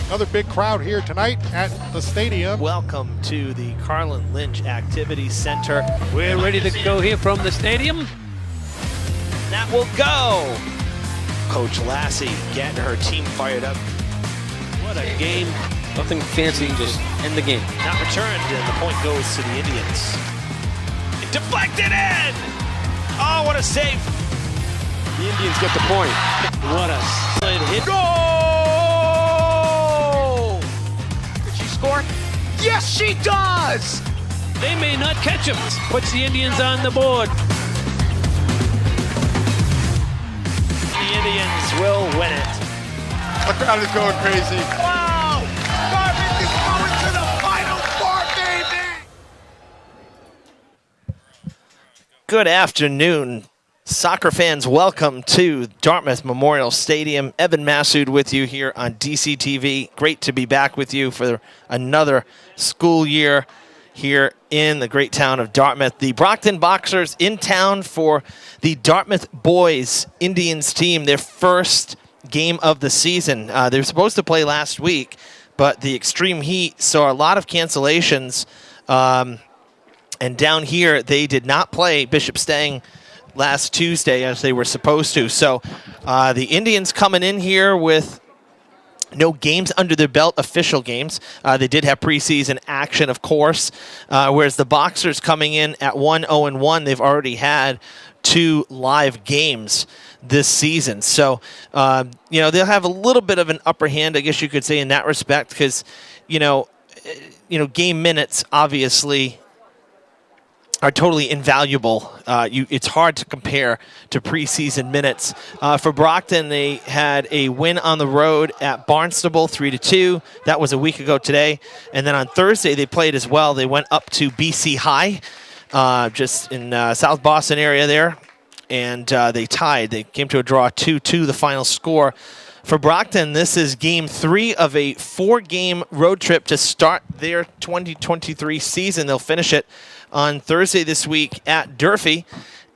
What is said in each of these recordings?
Another big crowd here tonight at the stadium. Welcome to the Carlin Lynch Activity Center. We're ready to go here from the stadium. That will go. Coach Lassie getting her team fired up. What a game. Nothing fancy, just end the game. Not returned, and the point goes to the Indians. It deflected in! Oh, what a save. The Indians get the point. What a solid hit. Goal! Did she score? Yes, she does! They may not catch him. Puts the Indians on the board. The Indians will win it. The crowd is going crazy. Wow! Dartmouth is going to the Final Four, baby! Good afternoon, soccer fans. Welcome to Dartmouth Memorial Stadium. Evan Massoud with you here on DCTV. Great to be back with you for another school year here in the great town of Dartmouth. The Brocton Boxers in town for the Dartmouth boys Indians team, their first game of the season. They were supposed to play last week, but the extreme heat saw a lot of cancellations. And down here, they did not play Bishop Stang last Tuesday as they were supposed to. So the Indians coming in here with no games under their belt, official games. They did have preseason action, of course, whereas the Boxers coming in at 1-0-1, they've already had 2 live games this season. So, they'll have a little bit of an upper hand, I guess you could say, in that respect, because, game minutes, obviously, are totally invaluable. It's hard to compare to preseason minutes. For Brocton, they had a win on the road at Barnstable, 3-2. That was a week ago today. And then on Thursday, they played as well. They went up to BC High, just in South Boston area there, and they tied. They came to a draw 2-2, the final score. For Brocton, this is game 3 of a 4-game road trip to start their 2023 season. They'll finish it on Thursday this week at Durfee.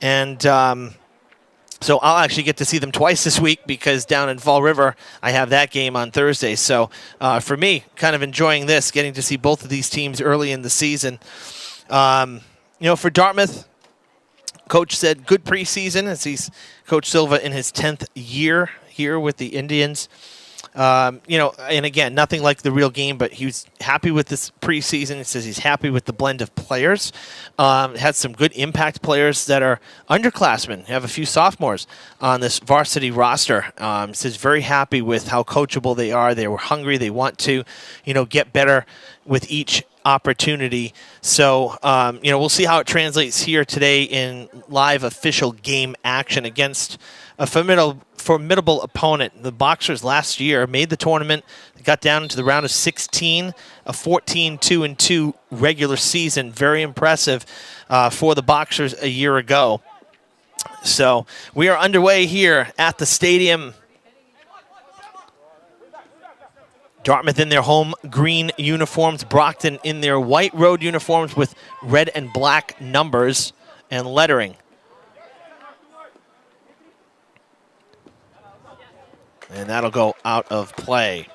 And so I'll actually get to see them twice this week because down in Fall River, I have that game on Thursday. So for me, kind of enjoying this, getting to see both of these teams early in the season. For Dartmouth, Coach said good preseason as he's Coach Silva in his 10th year here with the Indians. And again, nothing like the real game, but he was happy with this preseason. He says he's happy with the blend of players. Had some good impact players that are underclassmen. Have a few sophomores on this varsity roster. Says very happy with how coachable they are. They were hungry. They want to, get better with each opportunity. So, we'll see how it translates here today in live official game action against a formidable opponent. The Boxers last year made the tournament, got down into the round of 16, a 14-2-2 regular season. Very impressive for the Boxers a year ago. So we are underway here at the stadium. Dartmouth in their home green uniforms, Brocton in their white road uniforms with red and black numbers and lettering. And that'll go out of play.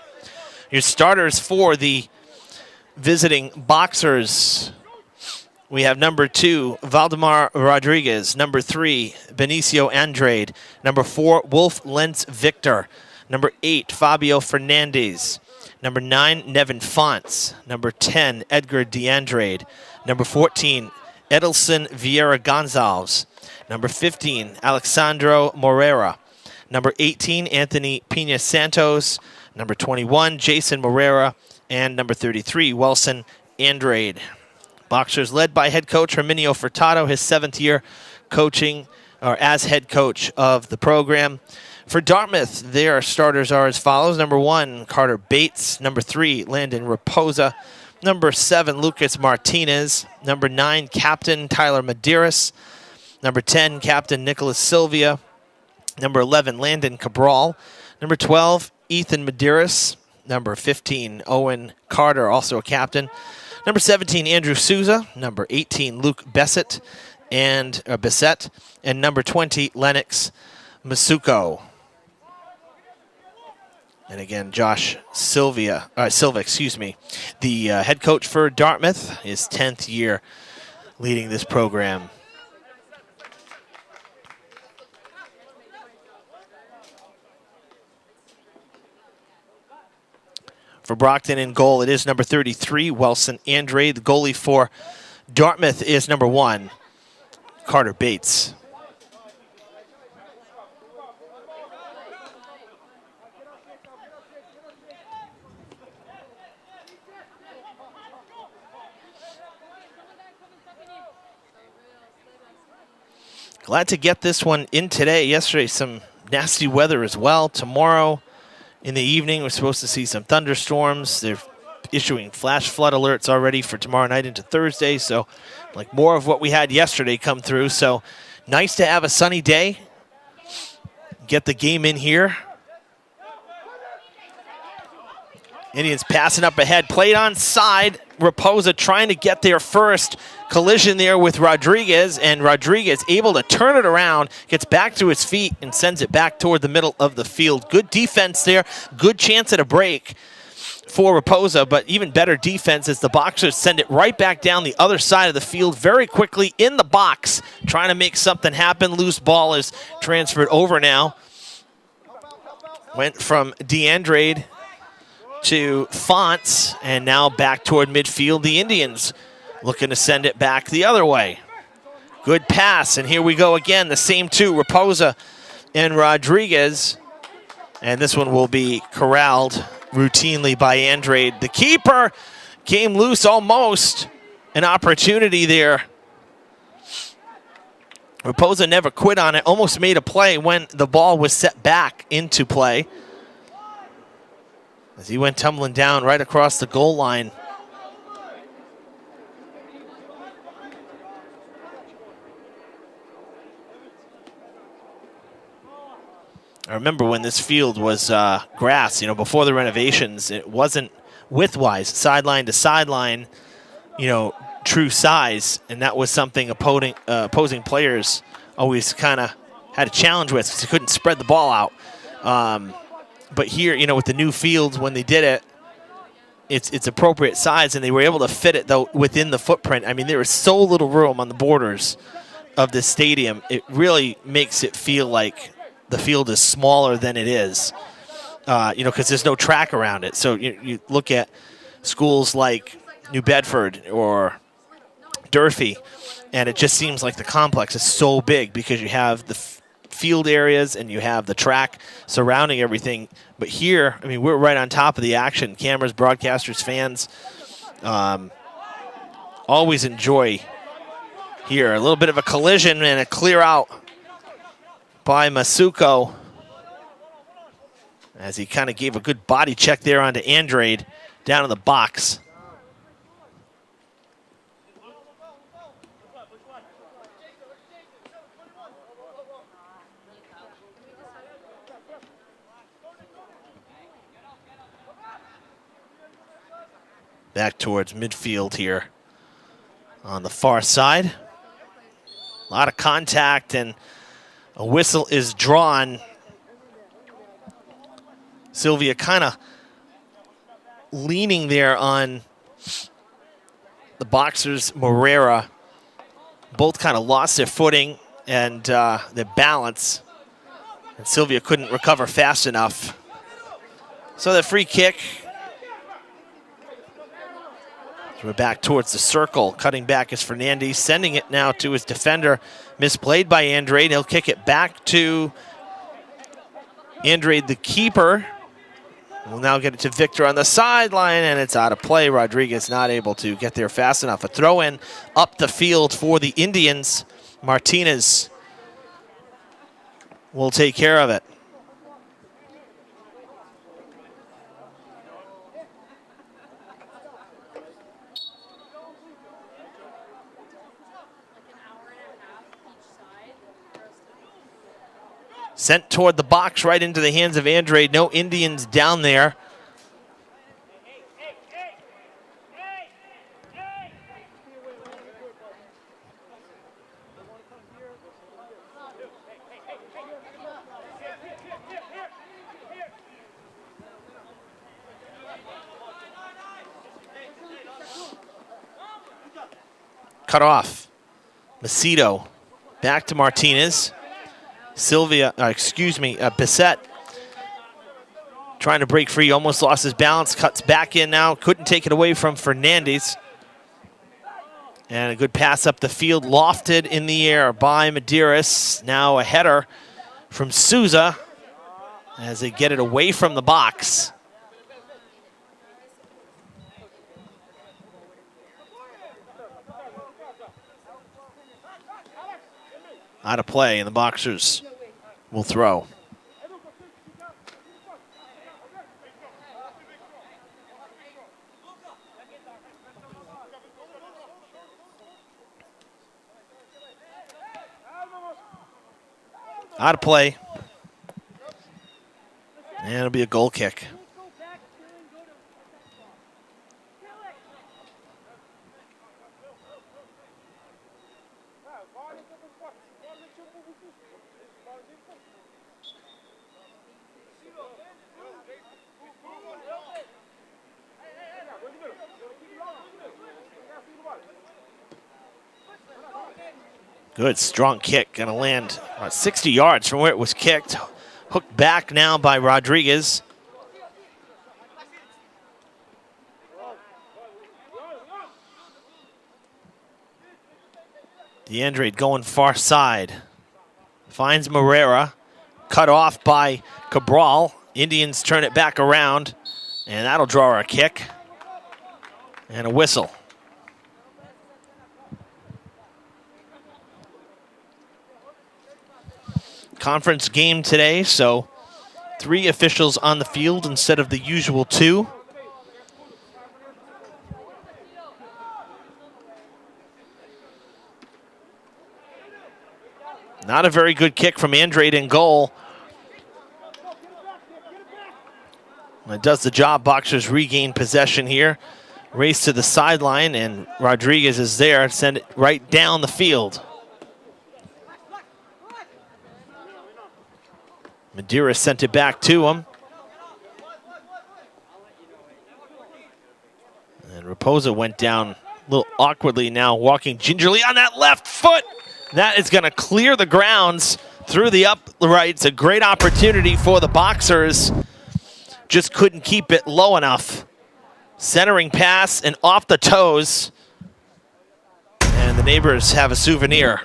Your starters for the visiting Boxers. We have number 2, Valdemar Rodriguez. Number 3, Benicio Andrade. Number 4, Wolf Lentz Victor. Number 8, Fabio Fernandez. Number 9, Nevin Fonts. Number 10, Edgar DeAndrade. Number 14, Edelson Vieira Gonzalez. Number 15, Alexandro Morera. Number 18, Anthony Pina Santos. Number 21, Jason Morera. And number 33, Wilson Andrade. Boxers led by head coach Herminio Furtado, his 7th year coaching or as head coach of the program. For Dartmouth, their starters are as follows. Number 1, Carter Bates. Number 3, Landon Raposa. Number 7, Lucas Martinez. Number 9, Captain Tyler Medeiros. Number 10, Captain Nicholas Sylvia. Number 11, Landon Cabral. Number 12, Ethan Medeiros. Number 15, Owen Carter, also a captain. Number 17, Andrew Souza. Number 18, Luke Bissett. And number 20, Lennox Masuko. And again, Josh Silva, excuse me, the head coach for Dartmouth, his 10th year leading this program. For Brocton in goal, it is number 33, Wilson Andre. The goalie for Dartmouth is number 1, Carter Bates. Glad to get this one in today. Yesterday, some nasty weather as well. Tomorrow in the evening, we're supposed to see some thunderstorms. They're issuing flash flood alerts already for tomorrow night into Thursday. So, like more of what we had yesterday come through. So, nice to have a sunny day. Get the game in here. Indians passing up ahead. Played on side. Raposa trying to get there first. Collision there with Rodriguez, and Rodriguez able to turn it around, gets back to his feet, and sends it back toward the middle of the field. Good defense there. Good chance at a break for Raposa, but even better defense as the Boxers send it right back down the other side of the field very quickly in the box, trying to make something happen. Loose ball is transferred over now. Went from DeAndrade to Fonts, and now back toward midfield. The Indians looking to send it back the other way. Good pass, and here we go again. The same two, Raposa and Rodriguez. And this one will be corralled routinely by Andrade. The keeper came loose almost. An opportunity there. Raposa never quit on it. Almost made a play when the ball was set back into play, as he went tumbling down right across the goal line. I remember when this field was grass, before the renovations, it wasn't widthwise, sideline to sideline, true size, and that was something opposing players always kind of had a challenge with because they couldn't spread the ball out. But here, with the new fields, when they did it, it's appropriate size, and they were able to fit it, though, within the footprint. I mean, there is so little room on the borders of this stadium. It really makes it feel like the field is smaller than it is, because there's no track around it. So you look at schools like New Bedford or Durfee, and it just seems like the complex is so big because you have the field areas and you have the track surrounding everything. But here, I mean, we're right on top of the action. Cameras, broadcasters, fans always enjoy here. A little bit of a collision and a clear out by Masuko, as he kind of gave a good body check there onto Andrade down in the box. Back towards midfield here on the far side. A lot of contact, and a whistle is drawn. Sylvia kind of leaning there on the Boxers, Morera. Both kind of lost their footing and their balance, and Sylvia couldn't recover fast enough. So the free kick. We're back towards the circle. Cutting back is Fernandez, sending it now to his defender. Misplayed by Andrade. He'll kick it back to Andrade, the keeper. We'll now get it to Victor on the sideline, and it's out of play. Rodriguez not able to get there fast enough. A throw-in up the field for the Indians. Martinez will take care of it. Sent toward the box, right into the hands of Andrade. No Indians down there. cut off. Macedo back to Martinez. Bissett trying to break free, almost lost his balance, cuts back in now, couldn't take it away from Fernandez. And a good pass up the field, lofted in the air by Medeiros. Now a header from Souza as they get it away from the box. Out of play, and the Boxers will throw. Out of play. And it'll be a goal kick. Good, strong kick, gonna land about 60 yards from where it was kicked. Hooked back now by Rodriguez. DeAndre going far side. Finds Morera, cut off by Cabral. Indians turn it back around, and that'll draw a kick and a whistle. Conference game today, so 3 officials on the field instead of the usual 2. Not a very good kick from Andrade in goal. It does the job. Boxers regain possession here. Race to the sideline, and Rodriguez is there. Send it right down the field. Medeiros sent it back to him. And Raposa went down a little awkwardly now, walking gingerly on that left foot. That is going to clear the grounds through the uprights. A great opportunity for the Boxers. Just couldn't keep it low enough. Centering pass and off the toes. And the neighbors have a souvenir.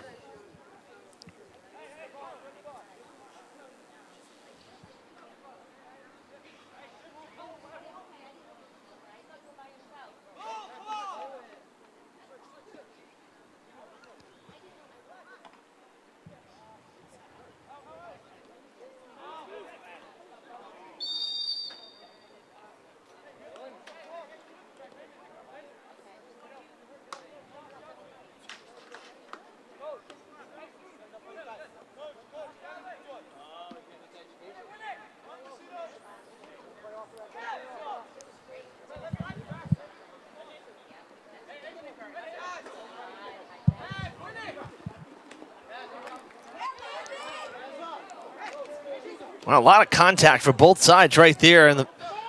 Well, a lot of contact for both sides right there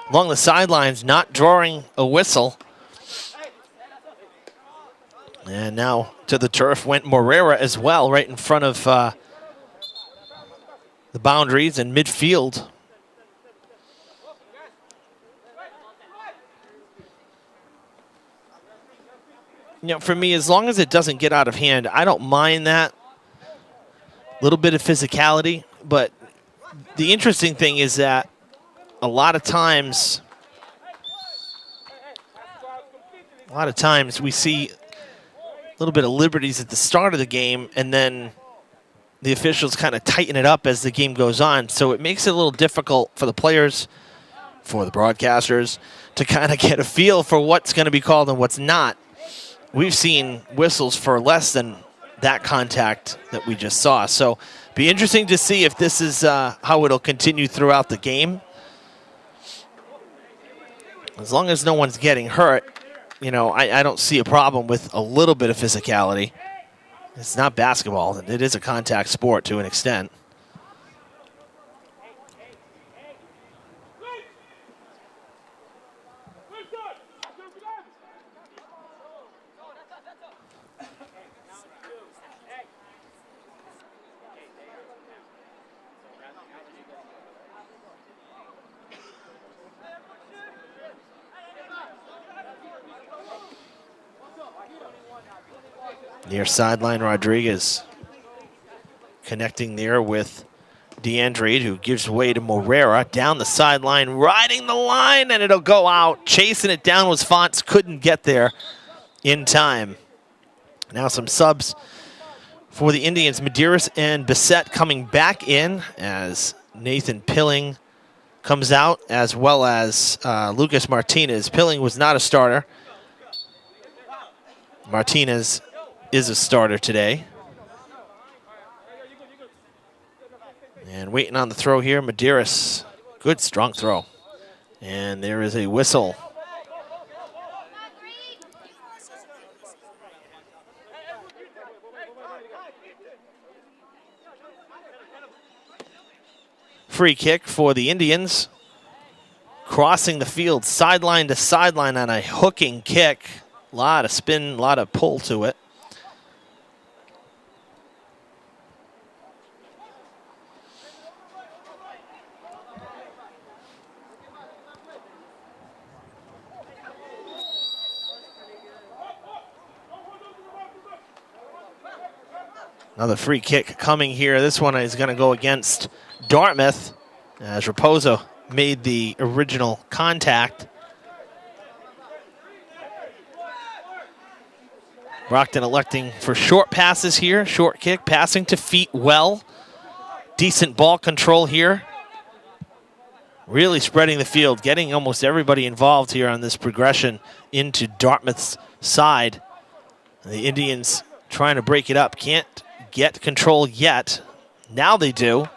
along the sidelines, not drawing a whistle. And now to the turf went Morera as well, right in front of the boundaries and midfield. You know, for me, as long as it doesn't get out of hand, I don't mind that. A little bit of physicality, but the interesting thing is that a lot of times we see a little bit of liberties at the start of the game, and then the officials kind of tighten it up as the game goes on. So it makes it a little difficult for the players, for the broadcasters, to kind of get a feel for what's going to be called and what's not. We've seen whistles for less than that contact that we just saw. So be interesting to see if this is how it'll continue throughout the game. As long as no one's getting hurt, you know, I don't see a problem with a little bit of physicality. It's not basketball. It is a contact sport to an extent. Near sideline, Rodriguez connecting there with DeAndre, who gives way to Morera. Down the sideline, riding the line, and it'll go out. Chasing it down was Fonts, couldn't get there in time. Now some subs for the Indians. Medeiros and Bissett coming back in as Nathan Pilling comes out, as well as Lucas Martinez. Pilling was not a starter. Martinez is a starter today. And waiting on the throw here, Medeiros. Good, strong throw. And there is a whistle. Free kick for the Indians. Crossing the field, sideline to sideline on a hooking kick. A lot of spin, a lot of pull to it. Another free kick coming here. This one is going to go against Dartmouth as Raposo made the original contact. Brocton electing for short passes here. Short kick, passing to feet well. Decent ball control here. Really spreading the field, getting almost everybody involved here on this progression into Dartmouth's side. The Indians trying to break it up. Can't get control yet. Now they do.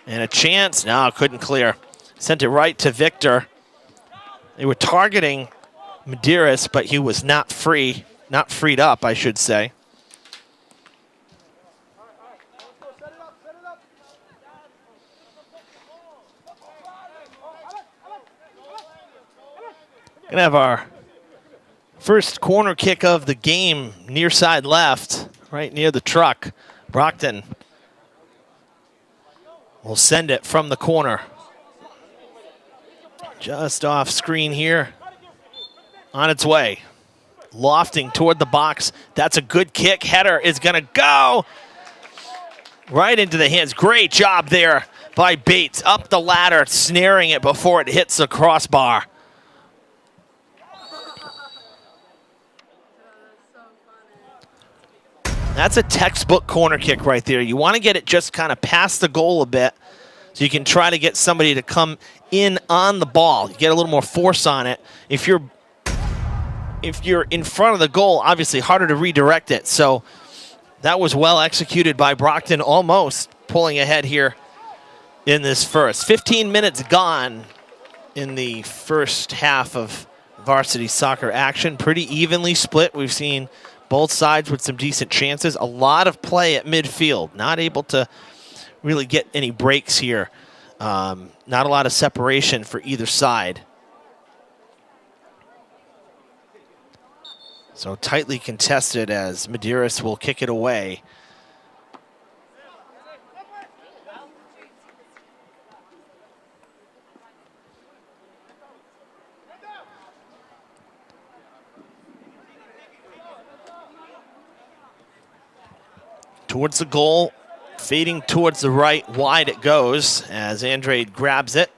And a chance. No, couldn't clear. Sent it right to Victor. They were targeting Medeiros, but he was not free. Not freed up, I should say. Gonna have our first corner kick of the game, near side left, right near the truck. Brocton will send it from the corner. Just off screen here. On its way. Lofting toward the box. That's a good kick. Header is going to go right into the hands. Great job there by Bates. Up the ladder, snaring it before it hits the crossbar. That's a textbook corner kick right there. You want to get it just kind of past the goal a bit so you can try to get somebody to come in on the ball. You get a little more force on it. If you're in front of the goal, obviously harder to redirect it. So that was well executed by Brocton, almost pulling ahead here in this first. 15 minutes gone in the first half of varsity soccer action. Pretty evenly split. We've seen both sides with some decent chances. A lot of play at midfield. Not able to really get any breaks here. Not a lot of separation for either side. So tightly contested as Medeiros will kick it away. Towards the goal, fading towards the right, wide it goes as Andrade grabs it.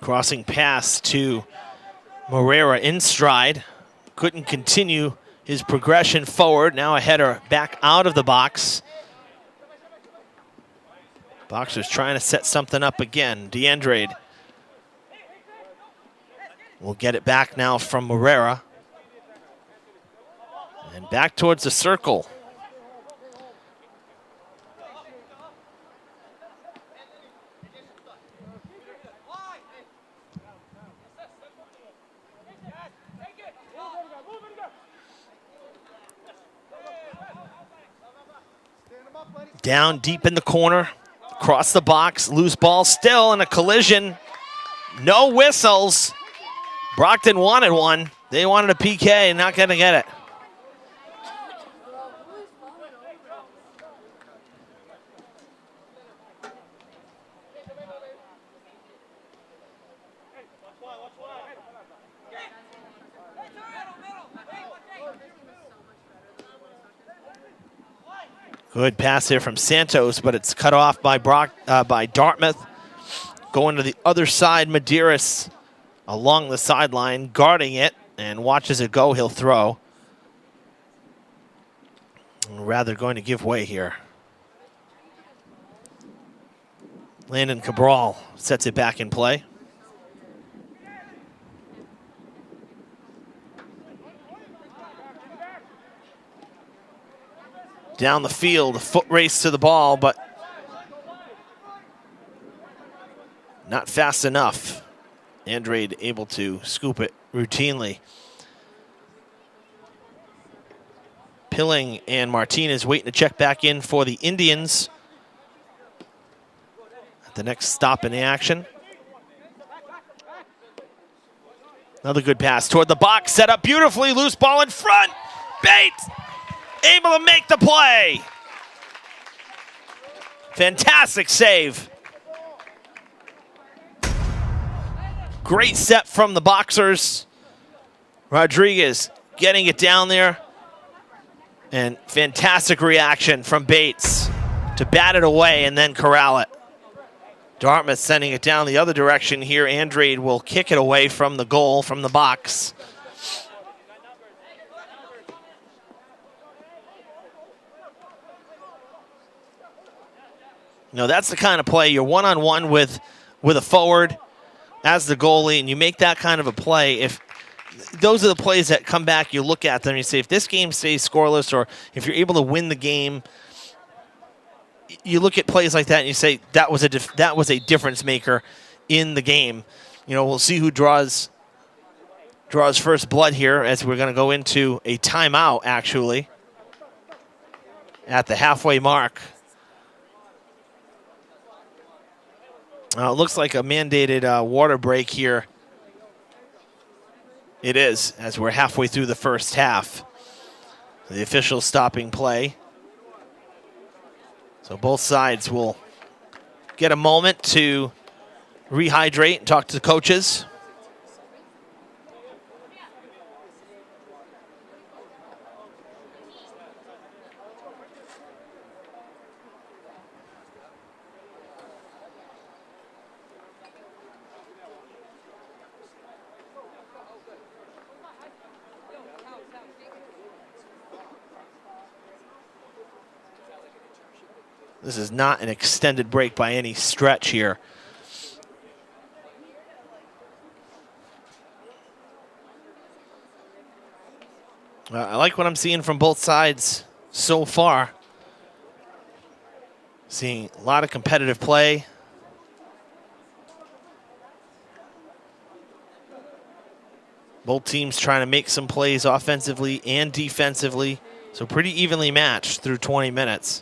Crossing pass to Morera in stride. Couldn't continue his progression forward. Now a header back out of the box. Boxer's trying to set something up again. DeAndrade will get it back now from Morera. And back towards the circle. Down deep in the corner, across the box, loose ball still, and a collision. No whistles. Brocton wanted one. They wanted a PK, not going to get it. Good pass here from Santos, but it's cut off by Dartmouth. Going to the other side, Medeiros along the sideline, guarding it, and watches it go, he'll throw. Rather going to give way here. Landon Cabral sets it back in play. Down the field, a foot race to the ball, but not fast enough. Andrade able to scoop it routinely. Pilling and Martinez waiting to check back in for the Indians. The next stop in the action. Another good pass toward the box, set up beautifully, loose ball in front. Bates able to make the play. Fantastic save. Great set from the Boxers. Rodriguez getting it down there. And fantastic reaction from Bates to bat it away and then corral it. Dartmouth sending it down the other direction here. Andrade will kick it away from the goal, from the box. No, that's the kind of play. You're one-on-one with a forward as the goalie, and you make that kind of a play. If those are the plays that come back, you look at them and you say, if this game stays scoreless or if you're able to win the game, you look at plays like that and you say, that was a difference maker in the game. You know, we'll see who draws first blood here as we're going to go into a timeout, actually, at the halfway mark. It looks like a mandated water break here. It is, as we're halfway through the first half. The official stopping play. So both sides will get a moment to rehydrate and talk to the coaches. This is not an extended break by any stretch here. I like what I'm seeing from both sides so far. Seeing a lot of competitive play. Both teams trying to make some plays offensively and defensively. So pretty evenly matched through 20 minutes.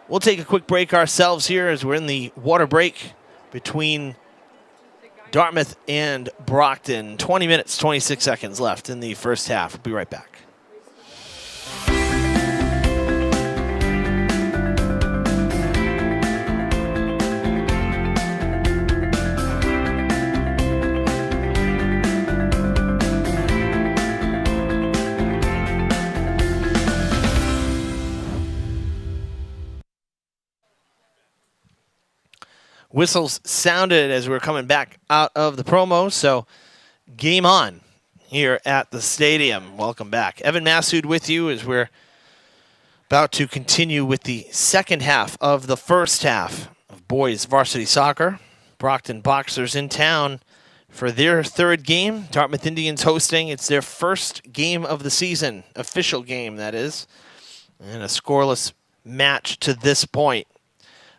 We'll take a quick break ourselves here as we're in the water break between Dartmouth and Brocton. 20 minutes, 26 seconds left in the first half. We'll be right back. Whistles sounded as we were coming back out of the promo, so game on here at the stadium. Welcome back. Evan Massoud with you as we're about to continue with the second half of the first half of boys varsity soccer. Brocton Boxers in town for their third game. Dartmouth Indians hosting. It's their first game of the season, official game that is, and a scoreless match to this point.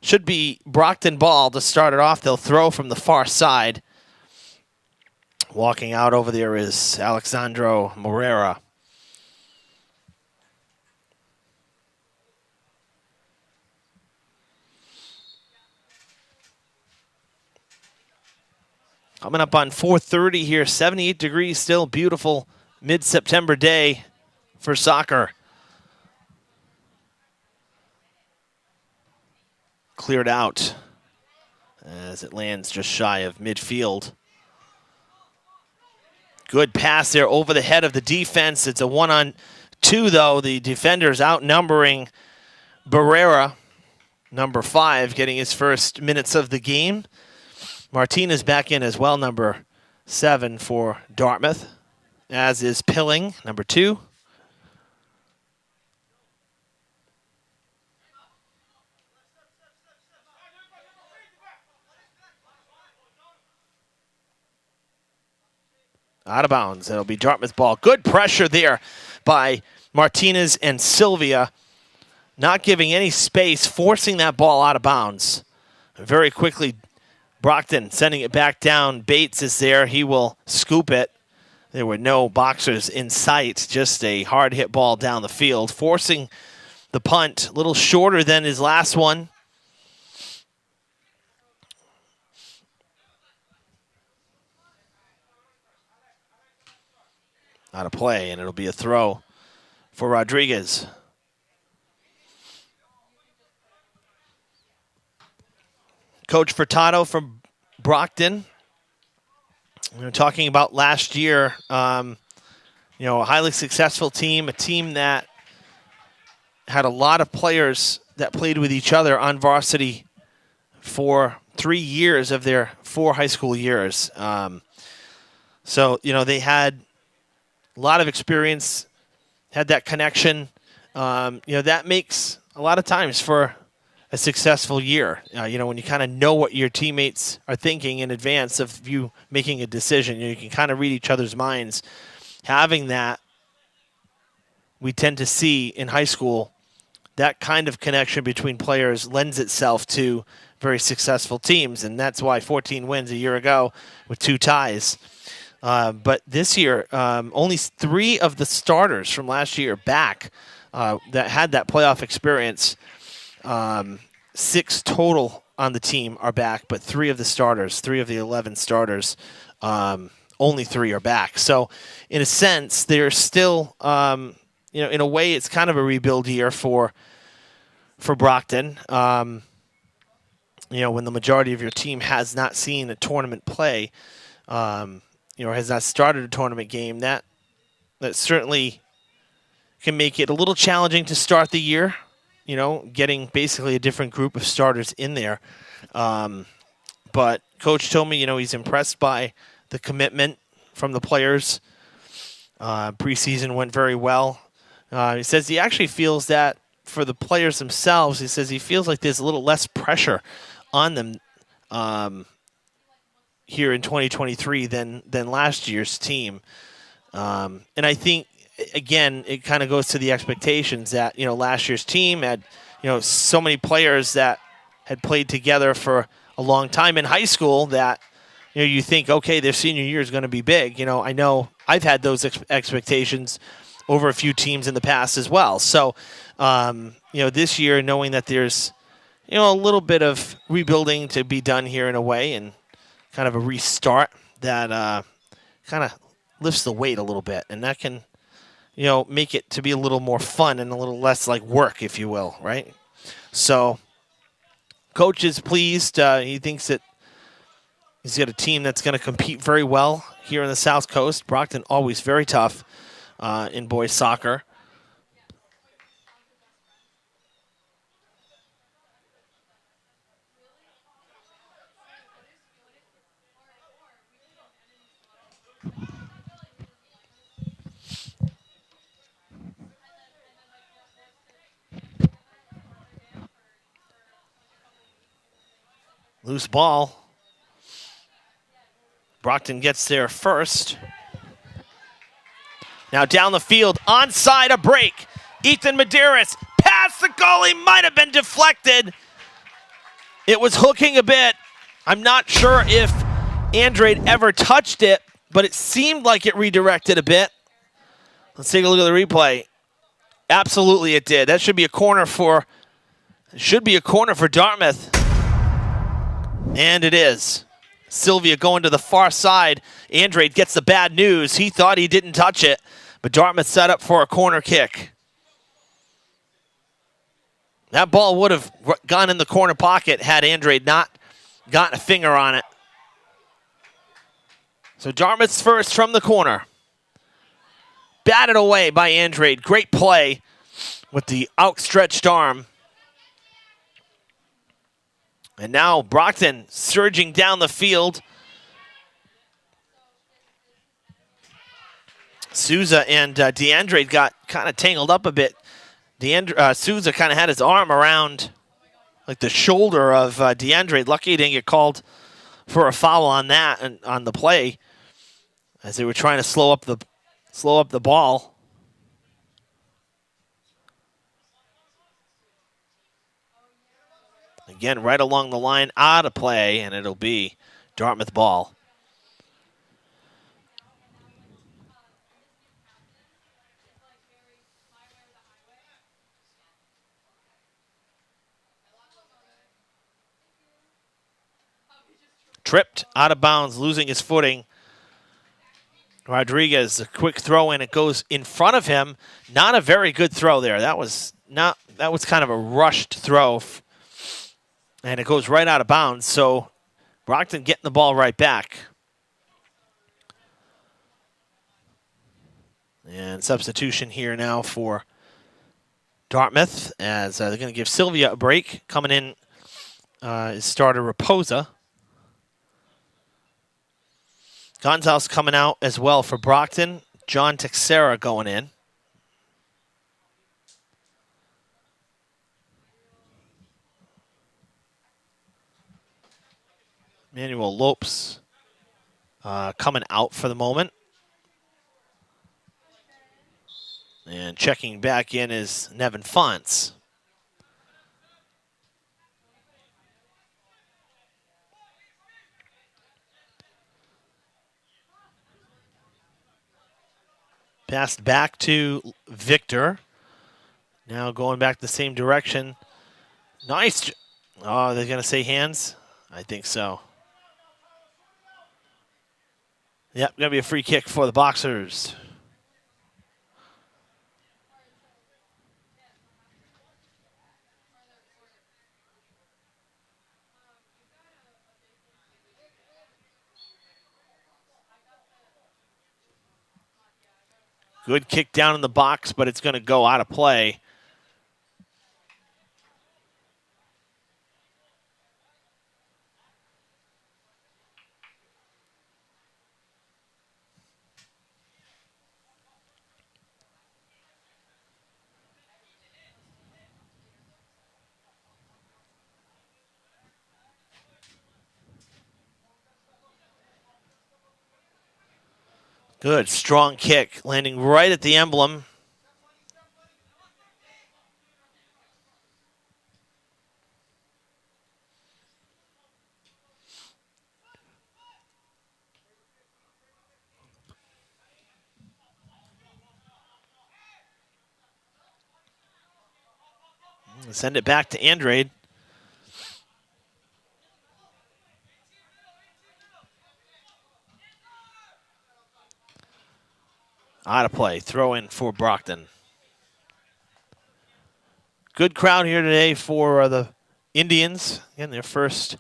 Should be Brocton ball to start it off. They'll throw from the far side. Walking out over there is Alexandro Moreira. Coming up on 4:30 here, 78 degrees still, beautiful mid-September day for soccer. Cleared out as it lands just shy of midfield. Good pass there over the head of the defense. It's a 1-on-2 though. The defenders outnumbering Barrera, number 5, getting his first minutes of the game. Martinez back in as well, number 7 for Dartmouth, as is Pilling, number 2. Out of bounds. It'll be Dartmouth ball. Good pressure there by Martinez and Sylvia, not giving any space, forcing that ball out of bounds. Very quickly, Brocton sending it back down. Bates is there. He will scoop it. There were no boxers in sight, just a hard hit ball down the field, forcing the punt, a little shorter than his last one. Out of play, and it'll be a throw for Rodriguez. Coach Furtado from Brocton. We were talking about last year, a highly successful team, a team that had a lot of players that played with each other on varsity for 3 years of their 4 high school years. They had a lot of experience, had that connection. That makes a lot of times for a successful year. When you kind of know what your teammates are thinking in advance of you making a decision, you can kind of read each other's minds. Having that, we tend to see in high school, that kind of connection between players lends itself to very successful teams, and that's why 14 wins a year ago with 2 ties. But this year, only 3 of the starters from last year back that had that playoff experience. 6 total on the team are back, but 3 of the starters, 3 of the 11 starters, only 3 are back. So in a sense, they're still, in a way, it's kind of a rebuild year for Brocton. When the majority of your team has not seen a tournament play, has not started a tournament game, that certainly can make it a little challenging to start the year. Getting basically a different group of starters in there. But Coach told me, he's impressed by the commitment from the players. Preseason went very well. He says he actually feels that for the players themselves, he says he feels like there's a little less pressure on them here in 2023 than last year's team. And I think, again, it kind of goes to the expectations that, last year's team had, so many players that had played together for a long time in high school that, you think, okay, their senior year is going to be big. I know I've had those expectations over a few teams in the past as well. So, this year, knowing that there's, a little bit of rebuilding to be done here in a way and kind of a restart that kind of lifts the weight a little bit. And that can, make it to be a little more fun and a little less like work, if you will, right? So, Coach is pleased. He thinks that he's got a team that's going to compete very well here in the South Coast. Brocton always very tough in boys soccer. Loose ball. Brocton gets there first. Now down the field, onside, a break. Ethan Medeiros, pass the goalie, might have been deflected. It was hooking a bit. I'm not sure if Andrade ever touched it, but it seemed like it redirected a bit. Let's take a look at the replay. Absolutely it did. That should be a corner for Dartmouth. And it is. Sylvia going to the far side. Andrade gets the bad news. He thought he didn't touch it, but Dartmouth set up for a corner kick. That ball would have gone in the corner pocket had Andrade not gotten a finger on it. So Dartmouth's first from the corner. Batted away by Andrade. Great play with the outstretched arm. And now Brocton surging down the field. Souza and DeAndrade got kind of tangled up a bit. Souza kind of had his arm around like the shoulder of DeAndrade. Lucky he didn't get called for a foul on that and on the play as they were trying to slow up the ball. Again, right along the line, out of play, and it'll be Dartmouth ball. Tripped, out of bounds, losing his footing. Rodriguez, a quick throw in. It goes in front of him. Not a very good throw there. That was kind of a rushed throw. And it goes right out of bounds. So Brocton getting the ball right back. And substitution here now for Dartmouth as they're going to give Sylvia a break. Coming in is starter Raposa. Gonzalez coming out as well for Brocton. John Texera going in. Manuel Lopes coming out for the moment. And checking back in is Nevin Fonts. Passed back to Victor. Now going back the same direction. Nice. Oh, they're going to say hands? I think so. Yep, going to be a free kick for the Boxers. Good kick down in the box, but it's going to go out of play. Good, strong kick, landing right at the emblem. Send it back to Andrade. Out of play. Throw in for Brocton. Good crowd here today for the Indians. Again, their first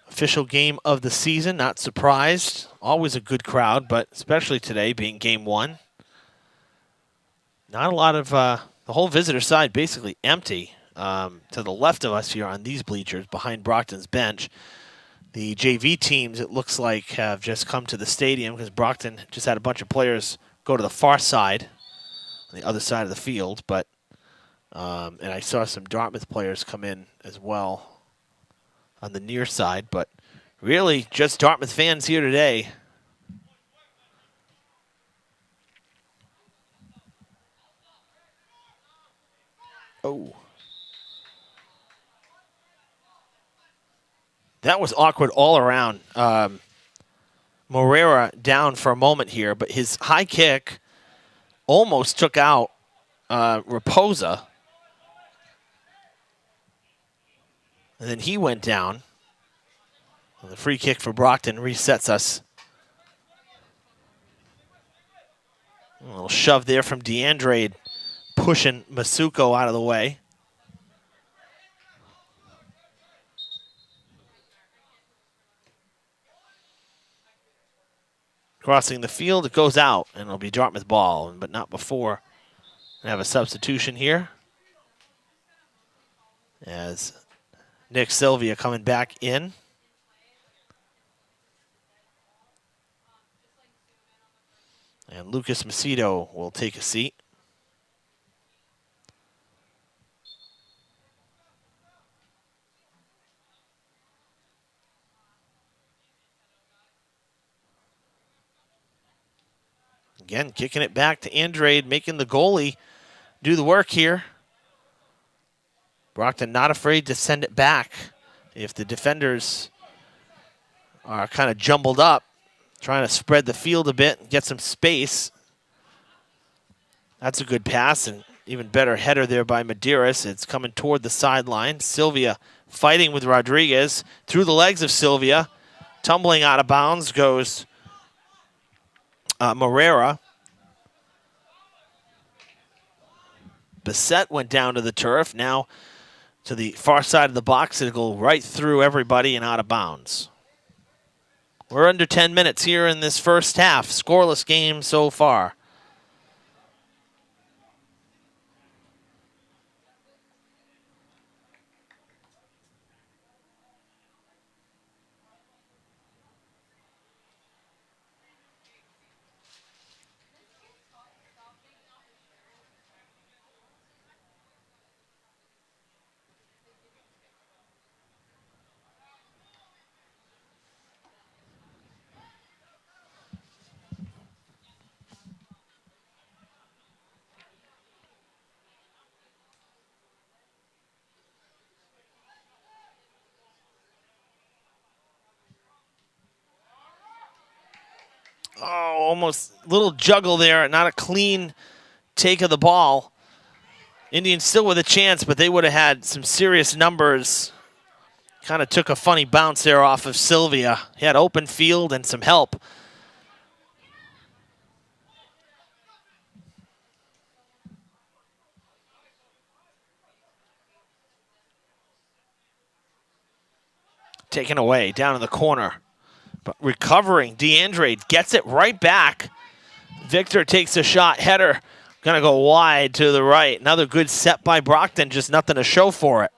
official game of the season. Not surprised. Always a good crowd, but especially today being game one. Not a lot of the whole visitor side basically empty. To the left of us here on these bleachers behind Brockton's bench. The JV teams, it looks like, have just come to the stadium because Brocton just had a bunch of players go to the far side, on the other side of the field. But and I saw some Dartmouth players come in as well on the near side. But really just Dartmouth fans here today. Oh, That was awkward all around. Moreira down for a moment here, but his high kick almost took out Raposa. And then he went down. And the free kick for Brocton resets us. A little shove there from DeAndrade, pushing Masuko out of the way. Crossing the field, it goes out, and it'll be Dartmouth ball, but not before. We have a substitution here. As Nick Sylvia coming back in. And Lucas Macedo will take a seat. Again, kicking it back to Andrade, making the goalie do the work here. Brocton not afraid to send it back if the defenders are kind of jumbled up, trying to spread the field a bit and get some space. That's a good pass, and even better header there by Medeiros. It's coming toward the sideline. Sylvia fighting with Rodriguez. Through the legs of Sylvia. Tumbling out of bounds goes Moreira. Bissett went down to the turf. Now to the far side of the box. It'll go right through everybody and out of bounds. We're under 10 minutes here in this first half. Scoreless game so far. Oh, almost a little juggle there. Not a clean take of the ball. Indians still with a chance, but they would have had some serious numbers. Kind of took a funny bounce there off of Sylvia. He had open field and some help. Taken away down in the corner. But recovering, DeAndrade gets it right back. Victor takes a shot, header, gonna go wide to the right. Another good set by Brocton, just nothing to show for it.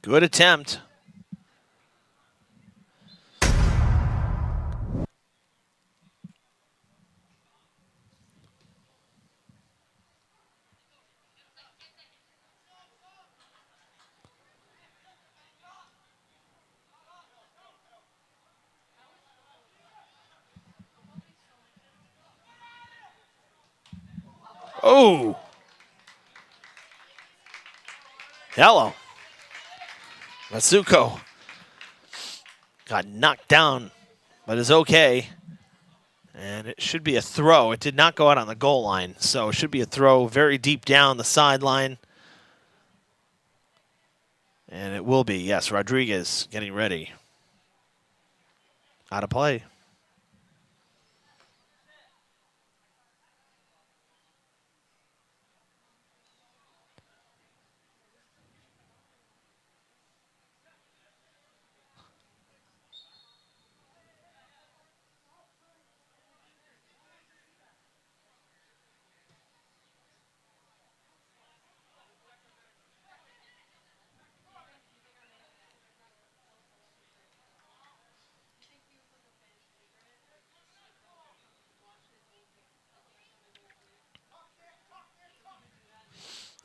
Good attempt. Oh. Hello. Masuko got knocked down, but is okay. And it should be a throw. It did not go out on the goal line, so it should be a throw very deep down the sideline. And it will be, yes, Rodriguez getting ready. Out of play.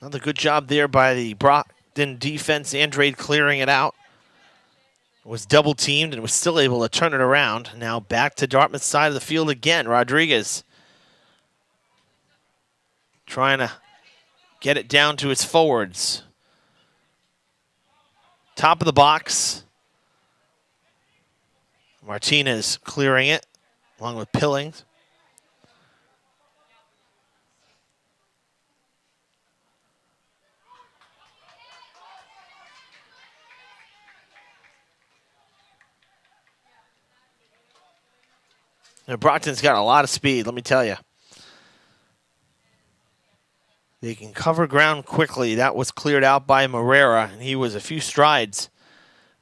Another good job there by the Brocton defense. Andrade clearing it out. Was double teamed and was still able to turn it around. Now back to Dartmouth's side of the field again. Rodriguez trying to get it down to his forwards. Top of the box. Martinez clearing it, along with Pillings. Now, Brocton's got a lot of speed, let me tell you. They can cover ground quickly. That was cleared out by Morera, and he was a few strides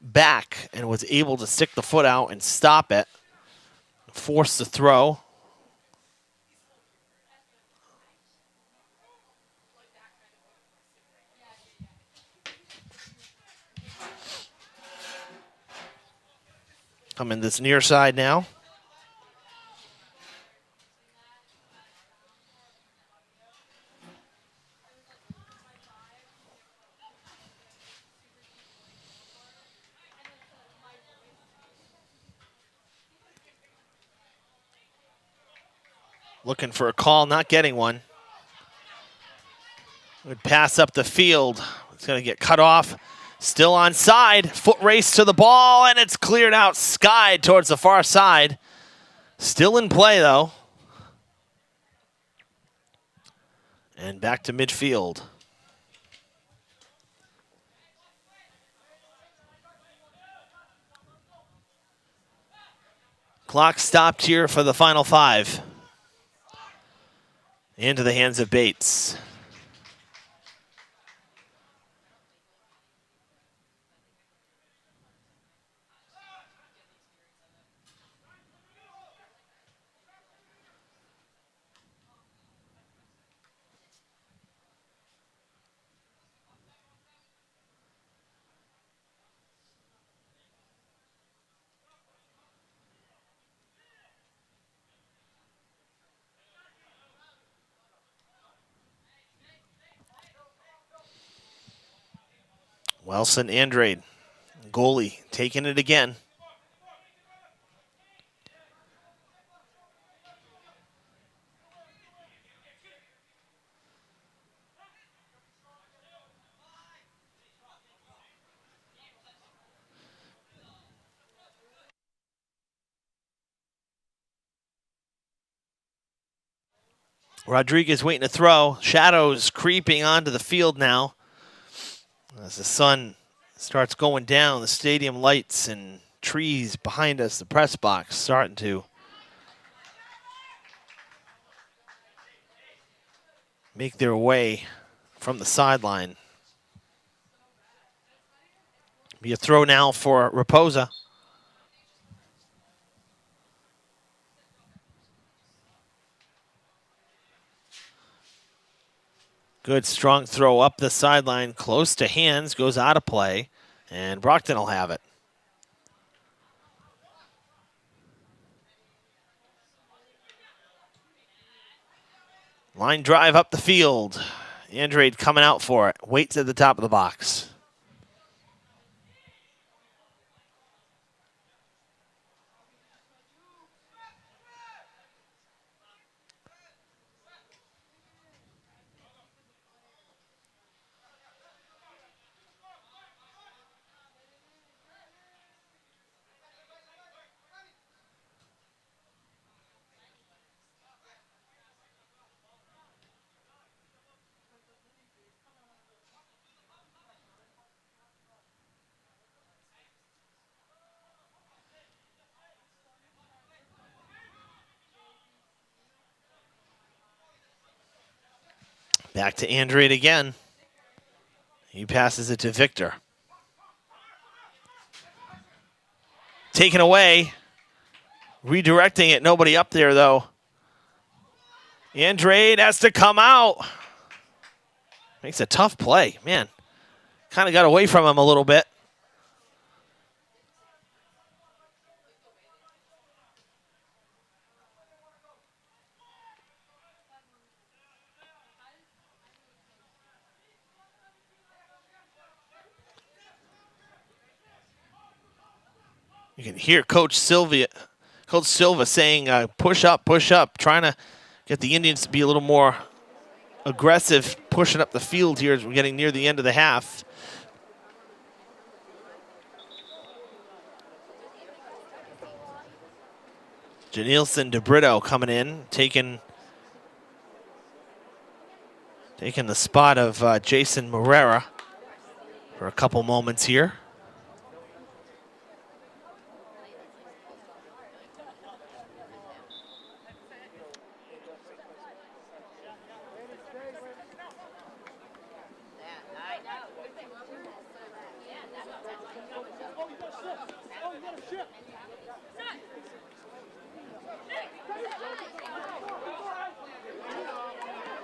back and was able to stick the foot out and stop it, force the throw. Coming this near side now. Looking for a call, not getting one. Would pass up the field. It's going to get cut off. Still onside. Foot race to the ball, and it's cleared out. Skied towards the far side. Still in play, though. And back to midfield. Clock stopped here for the final 5. Into the hands of Bates. Wilson Andrade, goalie, taking it again. Rodriguez waiting to throw. Shadows creeping onto the field now. As the sun starts going down, the stadium lights and trees behind us, the press box starting to make their way from the sideline. Be a throw now for Raposa. Good strong throw up the sideline, close to hands, goes out of play, and Brocton will have it. Line drive up the field. Andrade coming out for it. Waits at the top of the box. Back to Andrade again. He passes it to Victor. Taken away. Redirecting it. Nobody up there, though. Andrade has to come out. Makes a tough play. Man, kind of got away from him a little bit. You can hear Coach Silva saying, push up, trying to get the Indians to be a little more aggressive pushing up the field here as we're getting near the end of the half. Janilson DeBrito coming in, taking the spot of Jason Morera for a couple moments here.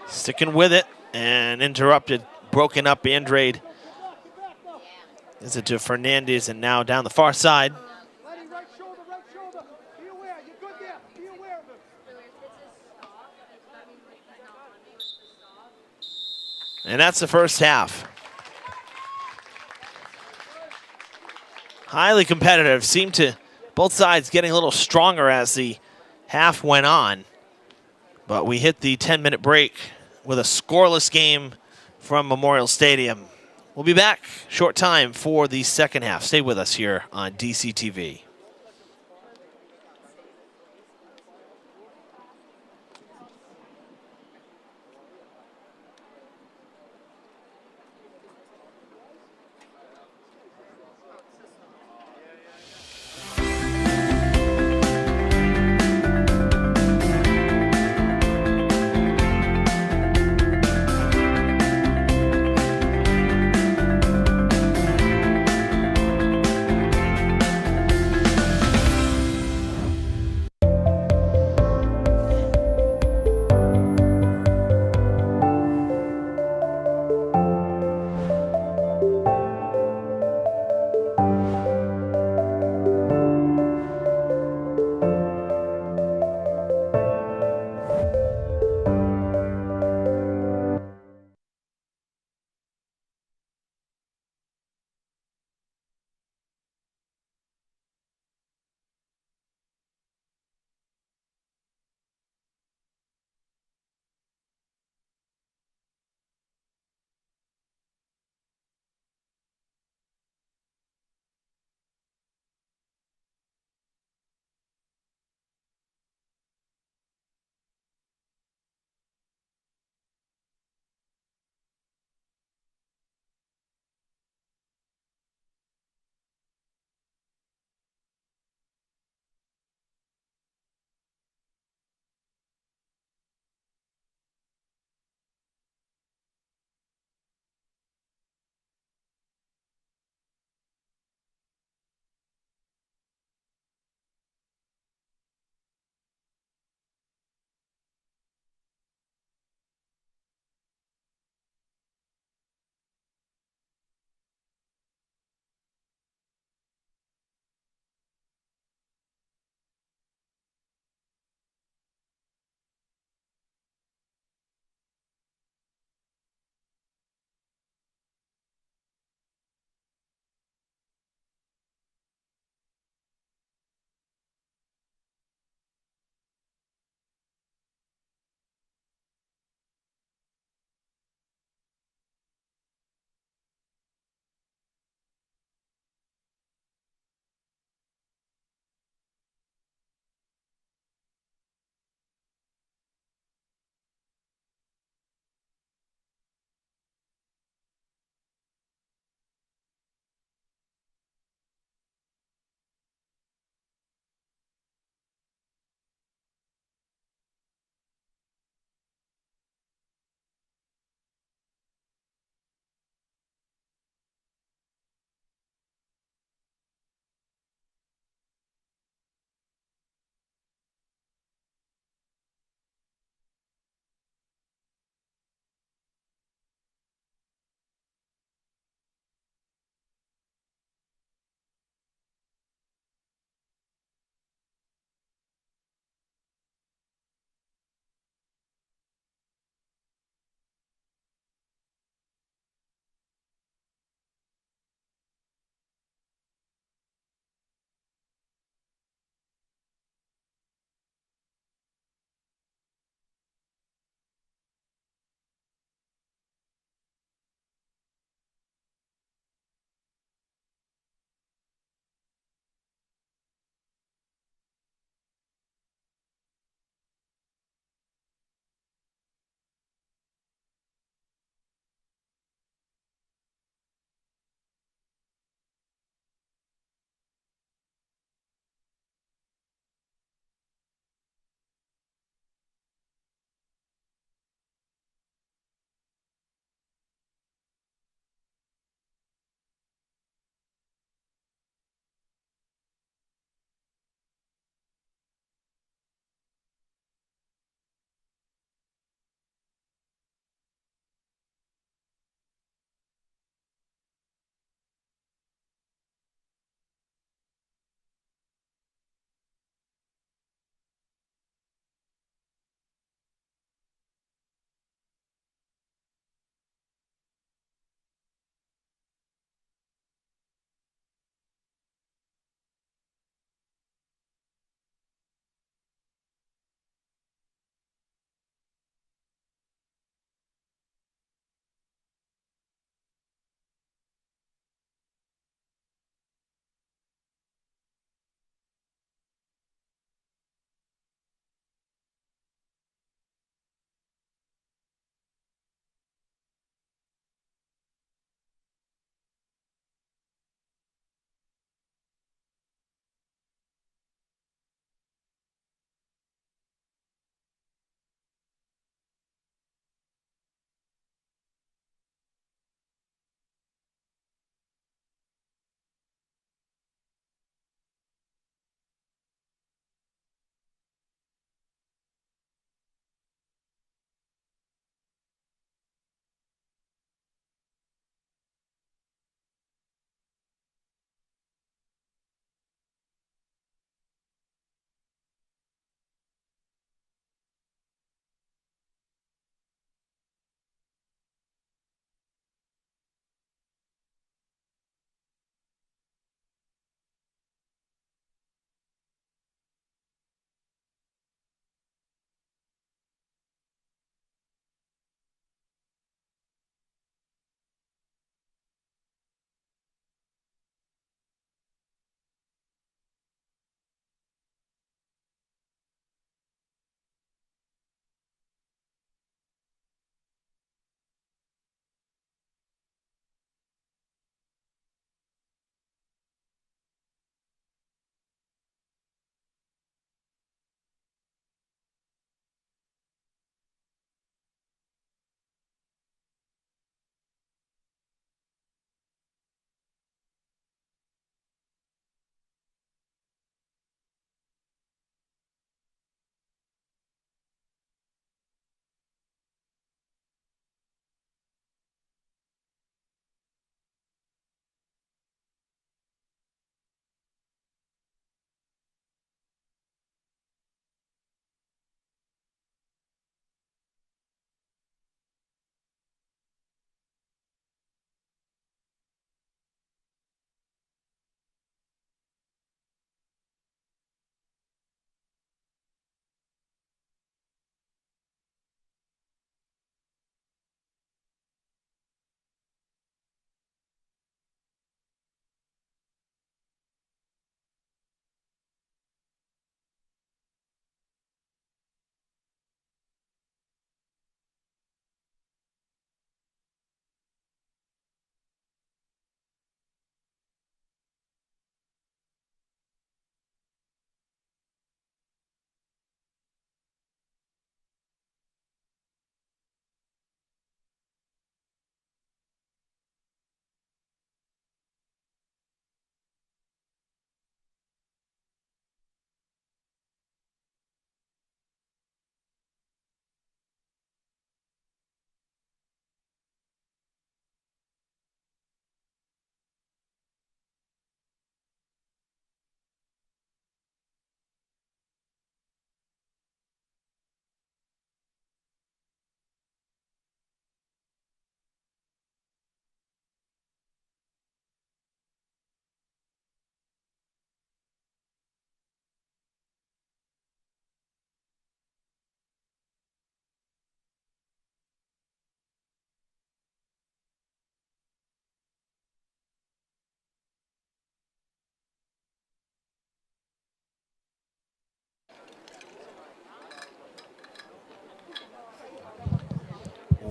Sticking with it and interrupted, broken up Andrade. Is it to Fernandez and now down the far side. And that's the first half. Highly competitive. Seemed to both sides getting a little stronger as the half went on. But we hit the 10-minute break with a scoreless game from Memorial Stadium. We'll be back short time for the second half. Stay with us here on DCTV.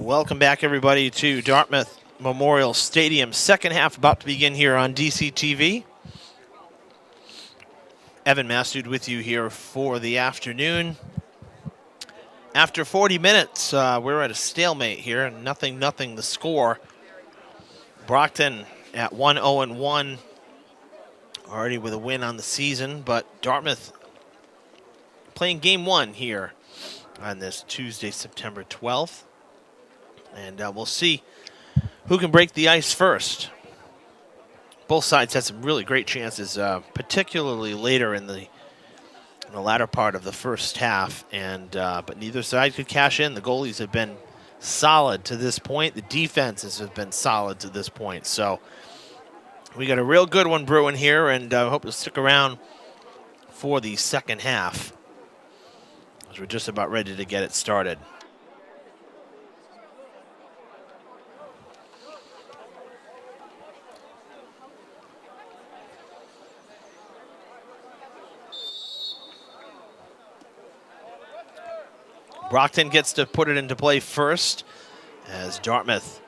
Welcome back, everybody, to Dartmouth Memorial Stadium. Second half about to begin here on DCTV. Evan Mastud with you here for the afternoon. After 40 minutes, we're at a stalemate here. Nothing the score. Brocton at 1-0-1, already with a win on the season, but Dartmouth playing game one here on this Tuesday, September 12th. And we'll see who can break the ice first. Both sides had some really great chances, particularly later in the latter part of the first half, and but neither side could cash in. The goalies have been solid to this point. The defenses have been solid to this point. So we got a real good one brewing here, and I hope you'll stick around for the second half, as we're just about ready to get it started. Brocton gets to put it into play first, as Dartmouth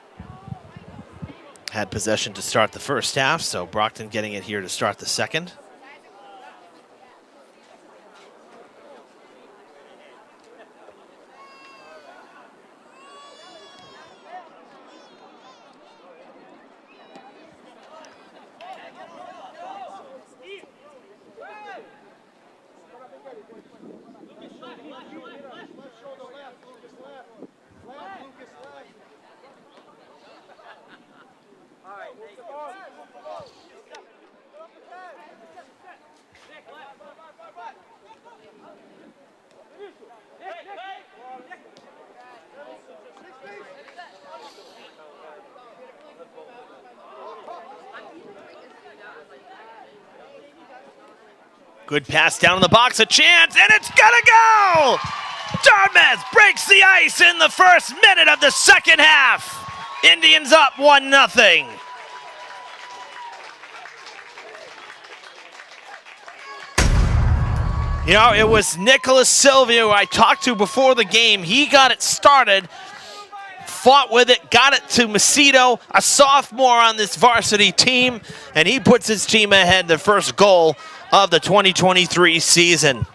had possession to start the first half, so Brocton getting it here to start the second. Good pass down in the box, a chance, and it's gonna go! Dartmouth breaks the ice in the first minute of the second half. Indians up 1-0. You know, it was Nicholas Sylvia who I talked to before the game. He got it started, fought with it, got it to Macedo, a sophomore on this varsity team, and he puts his team ahead, the first goal of the 2023 season.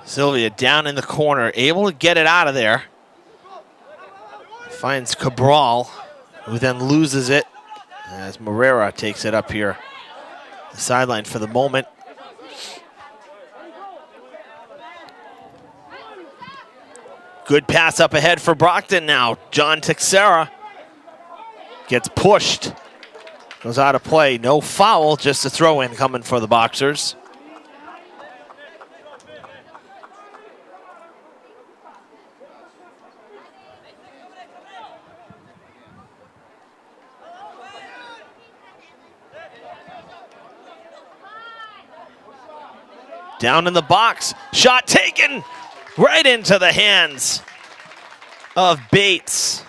Sylvia down in the corner, able to get it out of there. Finds Cabral, who then loses it as Morera takes it up here the sideline for the moment. Good pass up ahead for Brocton now. John Teixeira gets pushed, goes out of play. No foul, just a throw-in coming for the Boxers. Down in the box, shot taken right into the hands of Bates.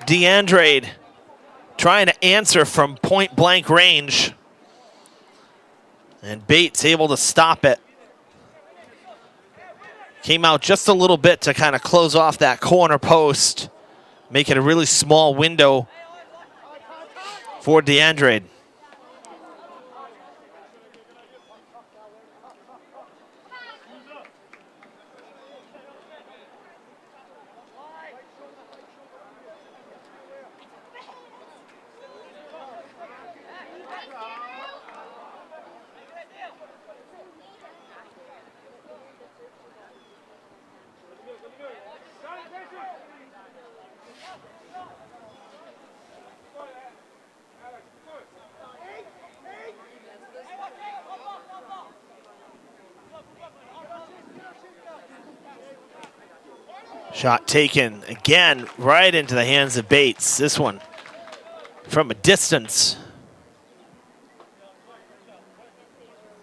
DeAndrade trying to answer from point blank range, and Bates able to stop it. Came out just a little bit to kind of close off that corner post, make it a really small window for DeAndrade. Shot taken again right into the hands of Bates. This one from a distance.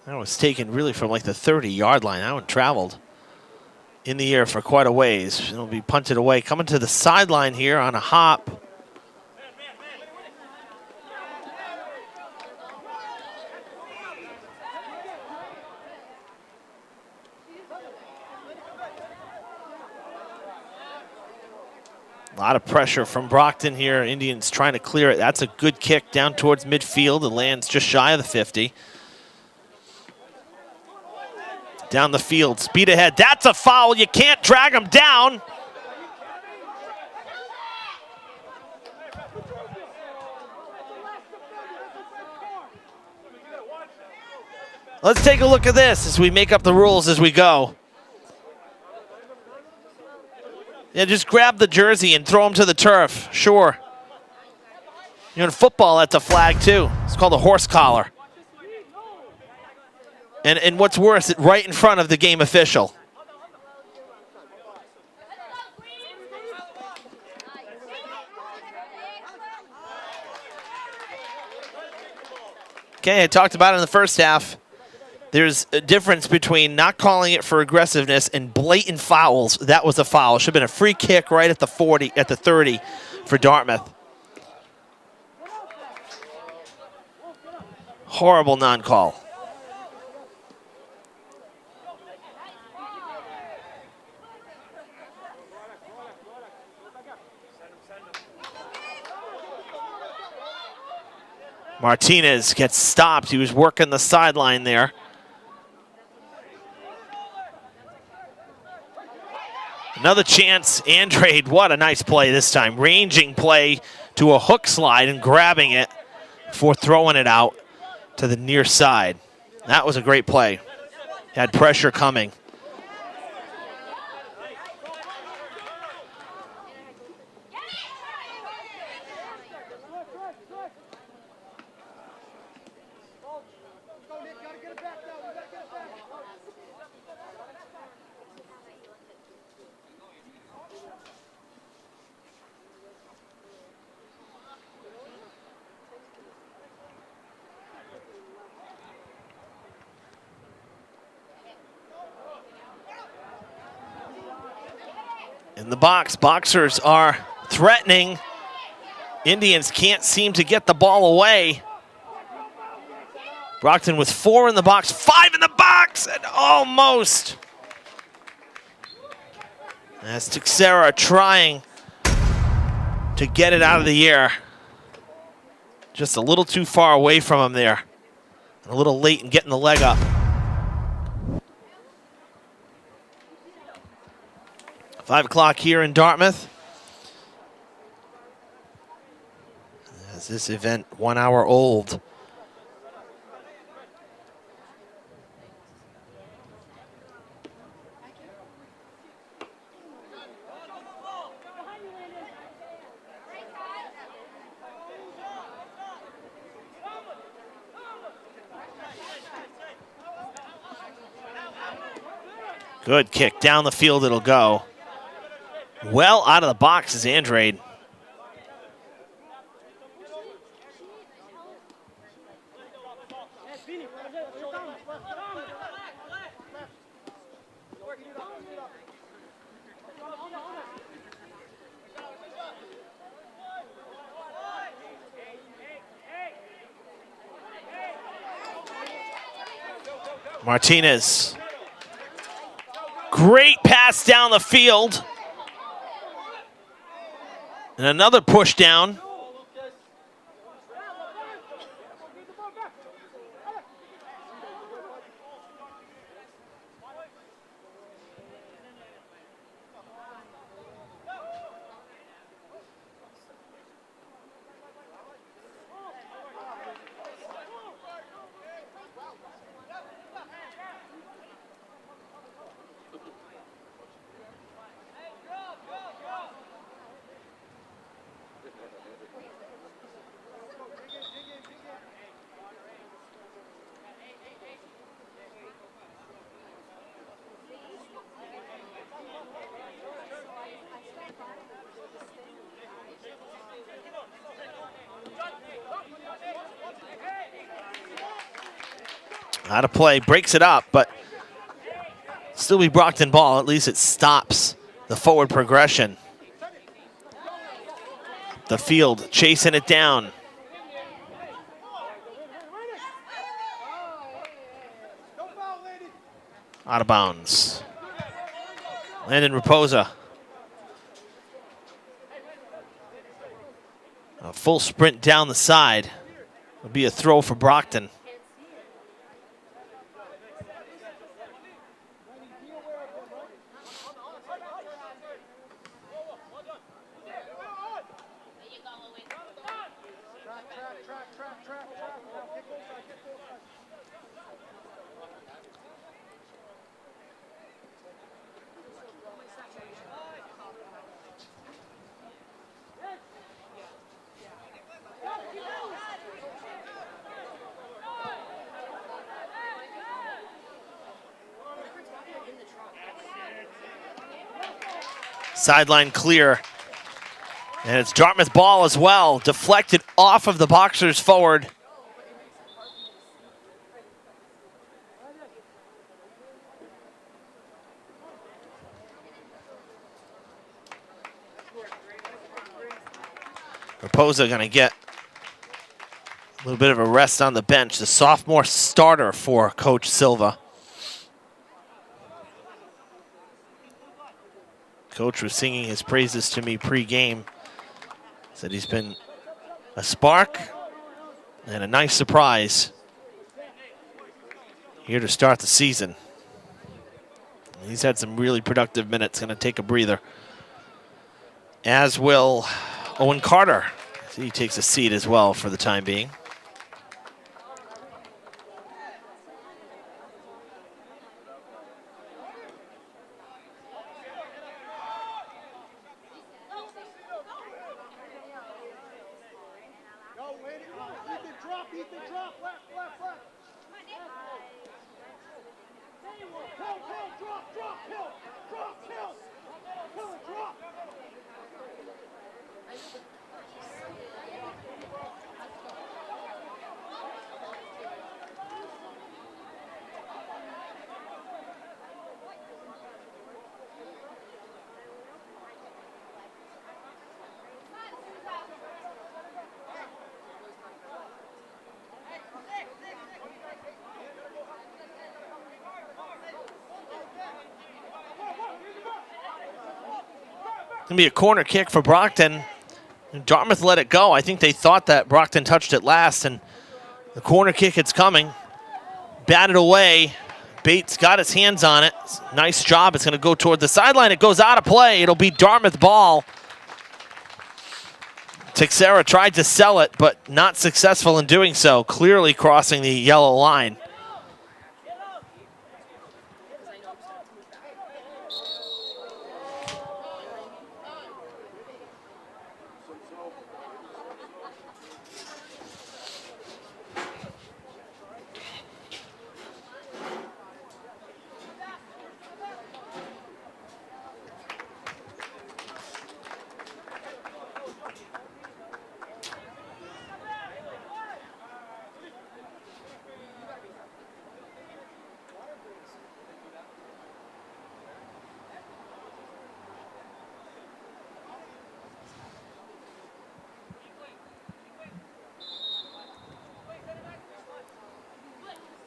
That was taken really from like the 30-yard line. That one traveled in the air for quite a ways. It'll be punted away. Coming to the sideline here on a hop. A lot of pressure from Brocton here. Indians trying to clear it. That's a good kick down towards midfield. It lands just shy of the 50. Down the field, speed ahead. That's a foul. You can't drag him down. Let's take a look at this as we make up the rules as we go. Yeah, just grab the jersey and throw him to the turf. Sure. In football, that's a flag too. It's called a horse collar. And what's worse, it's right in front of the game official. Okay, I talked about it in the first half. There's a difference between not calling it for aggressiveness and blatant fouls. That was a foul. It should have been a free kick right at the 40, at the 30 for Dartmouth. Horrible non-call. Martinez gets stopped. He was working the sideline there. Another chance. Andrade, what a nice play this time. Ranging play to a hook slide and grabbing it before throwing it out to the near side. That was a great play. Had pressure coming. In the box, boxers are threatening. Indians can't seem to get the ball away. Brocton with 4 in the box, 5 in the box, and almost. As Teixeira trying to get it out of the air. Just a little too far away from him there. A little late in getting the leg up. 5 o'clock here in Dartmouth. As this event 1 hour old. Good kick down the field, it'll go. Well out of the box is Andrade. Martinez. Great pass down the field. And another push down. Out of play, breaks it up, but still be Brocton ball. At least it stops the forward progression. The field chasing it down. Out of bounds. Landon Raposa. A full sprint down the side. It'll be a throw for Brocton. Sideline clear. And it's Dartmouth ball as well. Deflected off of the Boxers forward. Raposa going to get a little bit of a rest on the bench. The sophomore starter for Coach Silva. Coach was singing his praises to me pre-game. Said he's been a spark and a nice surprise here to start the season. He's had some really productive minutes, going to take a breather. As will Owen Carter. He takes a seat as well for the time being. Going to be a corner kick for Brocton. Dartmouth let it go. I think they thought that Brocton touched it last, and the corner kick, it's coming. Batted away. Bates got his hands on it. Nice job. It's going to go toward the sideline. It goes out of play. It'll be Dartmouth ball. Texera tried to sell it, but not successful in doing so. Clearly crossing the yellow line.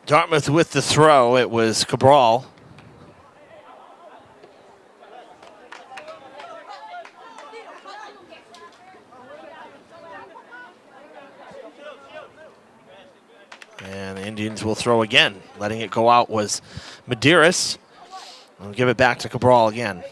Dartmouth with the throw. It was Cabral. And the Indians will throw again. Letting it go out was Medeiros. We'll give it back to Cabral again.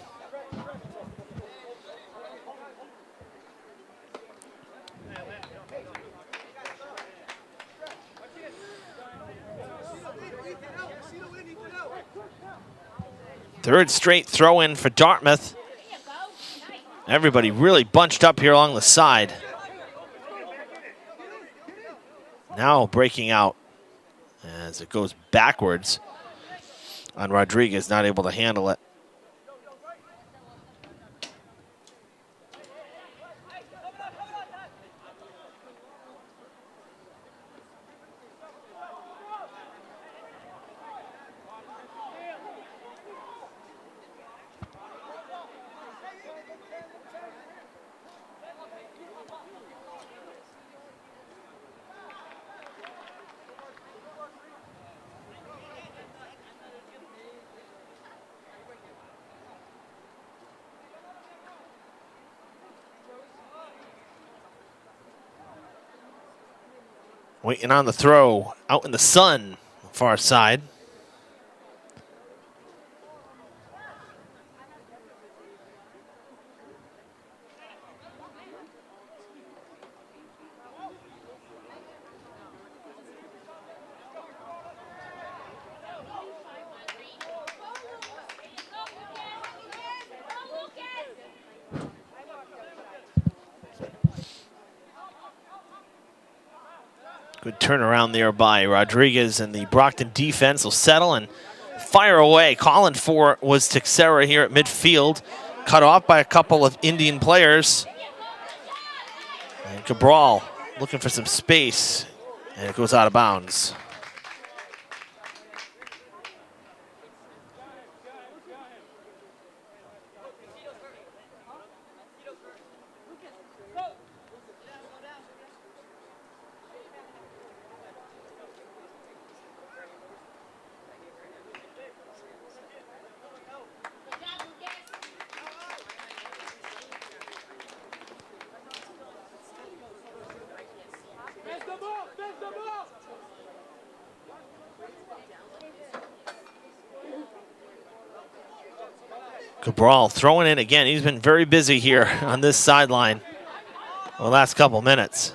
Third straight throw in for Dartmouth. Everybody really bunched up here along the side. Now breaking out as it goes backwards on Rodriguez, not able to handle it. Waiting on the throw, out in the sun, far side. Good turnaround there by Rodriguez, and the Brocton defense will settle and fire away. Calling for was Teixeira here at midfield. Cut off by a couple of Indian players. And Cabral looking for some space, and it goes out of bounds. Cabral throwing in again. He's been very busy here on this sideline the last couple minutes.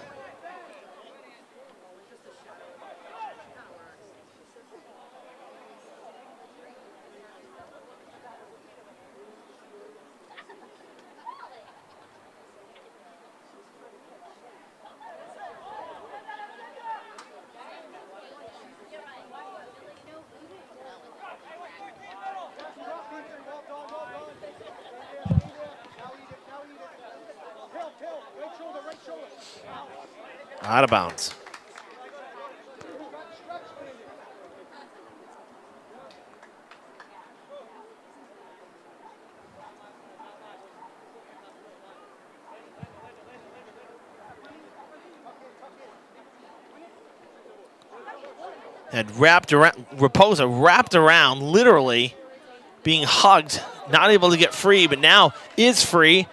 Out of bounds. Had wrapped around, Raposa wrapped around, literally being hugged, not able to get free, but now is free.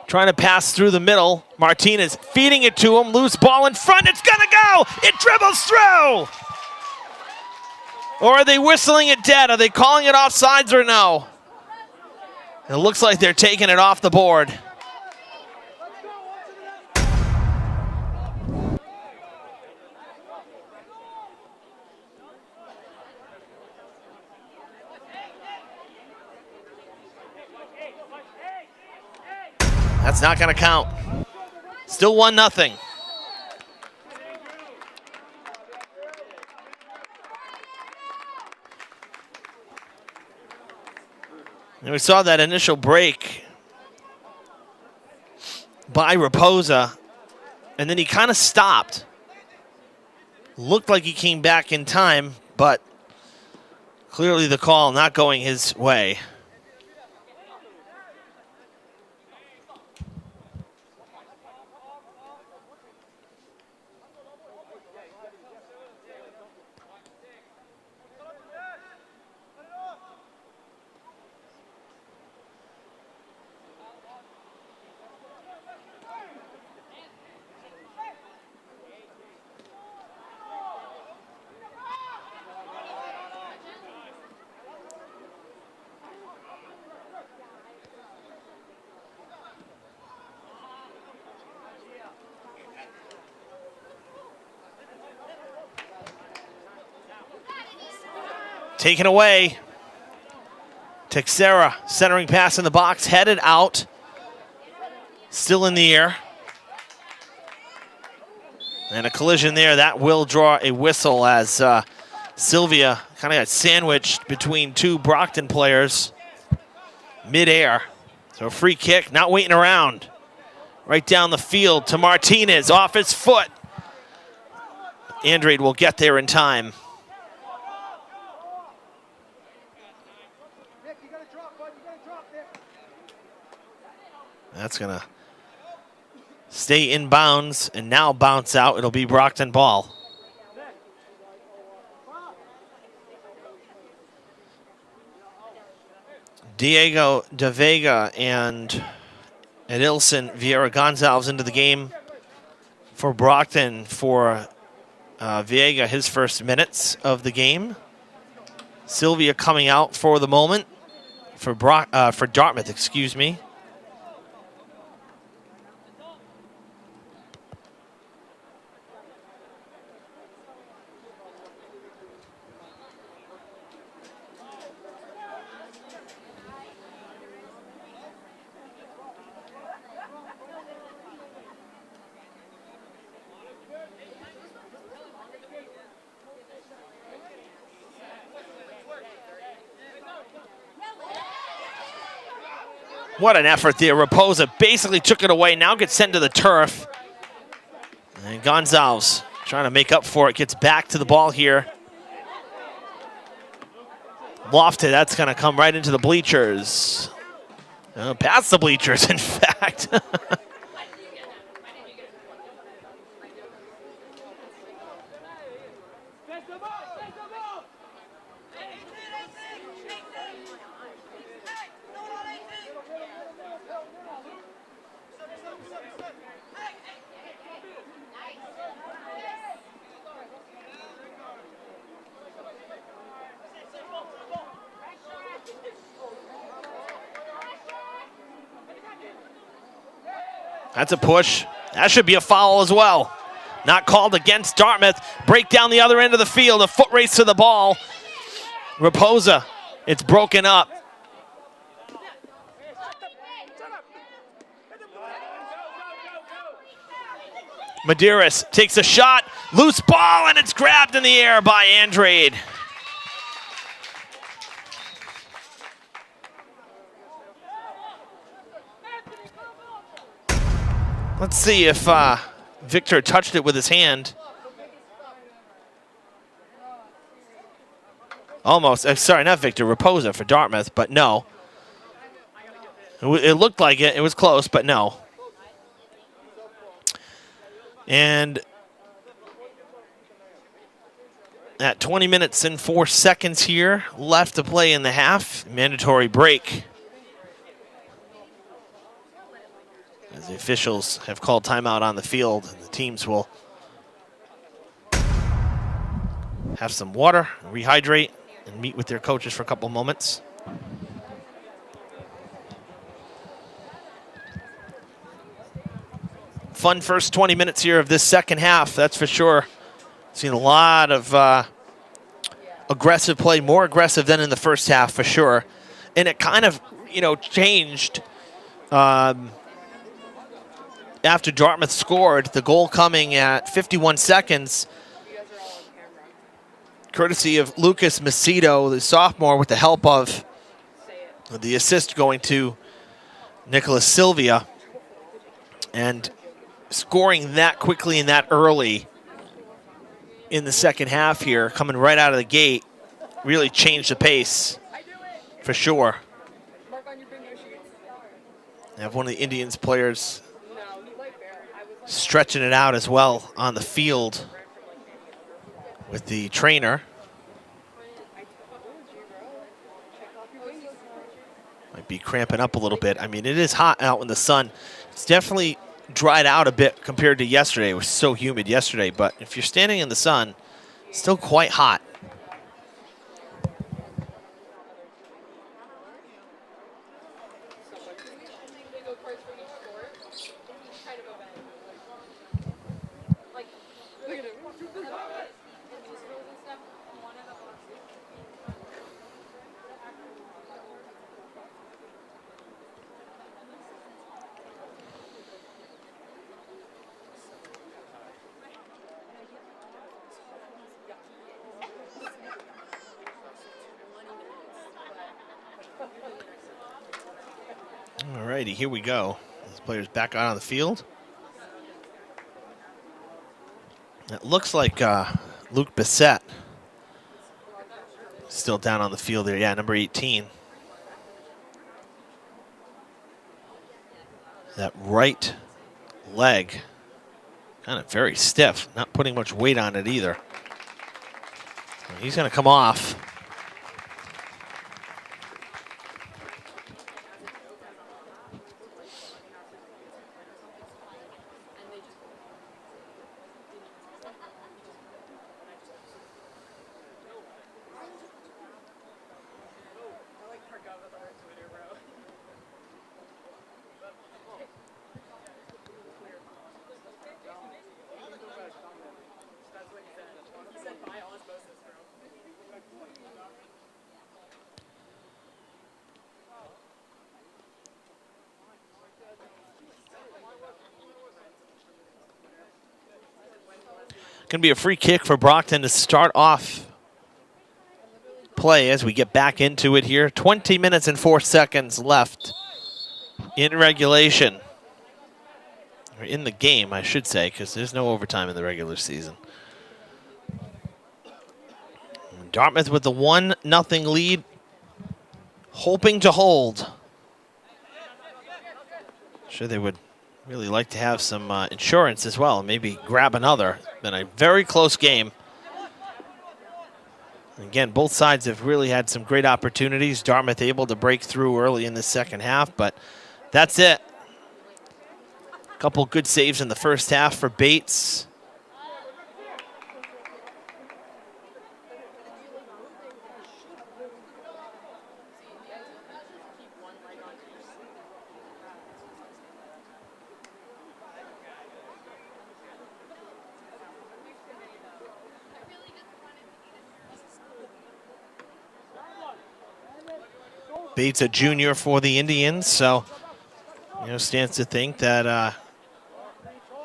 Trying to pass through the middle. Martinez feeding it to him. Loose ball in front. It's going to go. It dribbles through. Or are they whistling it dead? Are they calling it offsides or no? It looks like they're taking it off the board. That's not going to count. Still 1-0. And we saw that initial break by Raposa, and then he kind of stopped. Looked like he came back in time, but clearly the call not going his way. Taken away. Teixeira centering pass in the box, headed out. Still in the air. And a collision there. That will draw a whistle as Sylvia kind of got sandwiched between two Brocton players mid-air. So a free kick, not waiting around. Right down the field to Martinez, off his foot. Andrade will get there in time. That's going to stay in bounds and now bounce out. It'll be Brocton ball. Diego De Vega and Edilson Vieira Gonzalez into the game for Brocton for Viega his first minutes of the game. Sylvia coming out for the moment for Dartmouth, excuse me. What an effort there. Raposa basically took it away, now gets sent to the turf. And Gonzalez trying to make up for it, gets back to the ball here. Lofted, that's going to come right into the bleachers. Past the bleachers, in fact. That's a push. That should be a foul as well. Not called against Dartmouth. Break down the other end of the field. A foot race to the ball. Raposa, it's broken up. Medeiros takes a shot. Loose ball, and it's grabbed in the air by Andrade. Let's see if Victor touched it with his hand. Almost. Sorry, not Victor. Raposa for Dartmouth, but no. It looked like it. It was close, but no. And at 20 minutes and 4 seconds here left to play in the half. Mandatory break. As the officials have called timeout on the field, and the teams will have some water, rehydrate, and meet with their coaches for a couple moments. Fun first 20 minutes here of this second half, that's for sure. Seen a lot of aggressive play, more aggressive than in the first half for sure. And it kind of, changed after Dartmouth scored, the goal coming at 51 seconds, courtesy of Lucas Macedo, the sophomore, with the help of the assist going to Nicholas Sylvia. And scoring that quickly and that early in the second half here, coming right out of the gate, really changed the pace for sure. I have one of the Indians players stretching it out as well on the field with the trainer. Might be cramping up a little bit. I mean, it is hot out in the sun. It's definitely dried out a bit compared to yesterday. It was so humid yesterday, but if you're standing in the sun, it's still quite hot. Alrighty, here we go. This player's back out on the field. It looks like Luke Bissett still down on the field there. Yeah, number 18. That right leg, kind of very stiff, not putting much weight on it either. He's going to come off. Going to be a free kick for Brocton to start off play as we get back into it here. 20 minutes and 4 seconds left in regulation. Or in the game, I should say, because there's no overtime in the regular season. Dartmouth with the 1-0 lead, hoping to hold. Sure, they would really like to have some insurance as well, maybe grab another. Been a very close game. Again, both sides have really had some great opportunities. Dartmouth able to break through early in the second half, but that's it. A couple good saves in the first half for Bates. Bates, a junior for the Indians, so stands to think that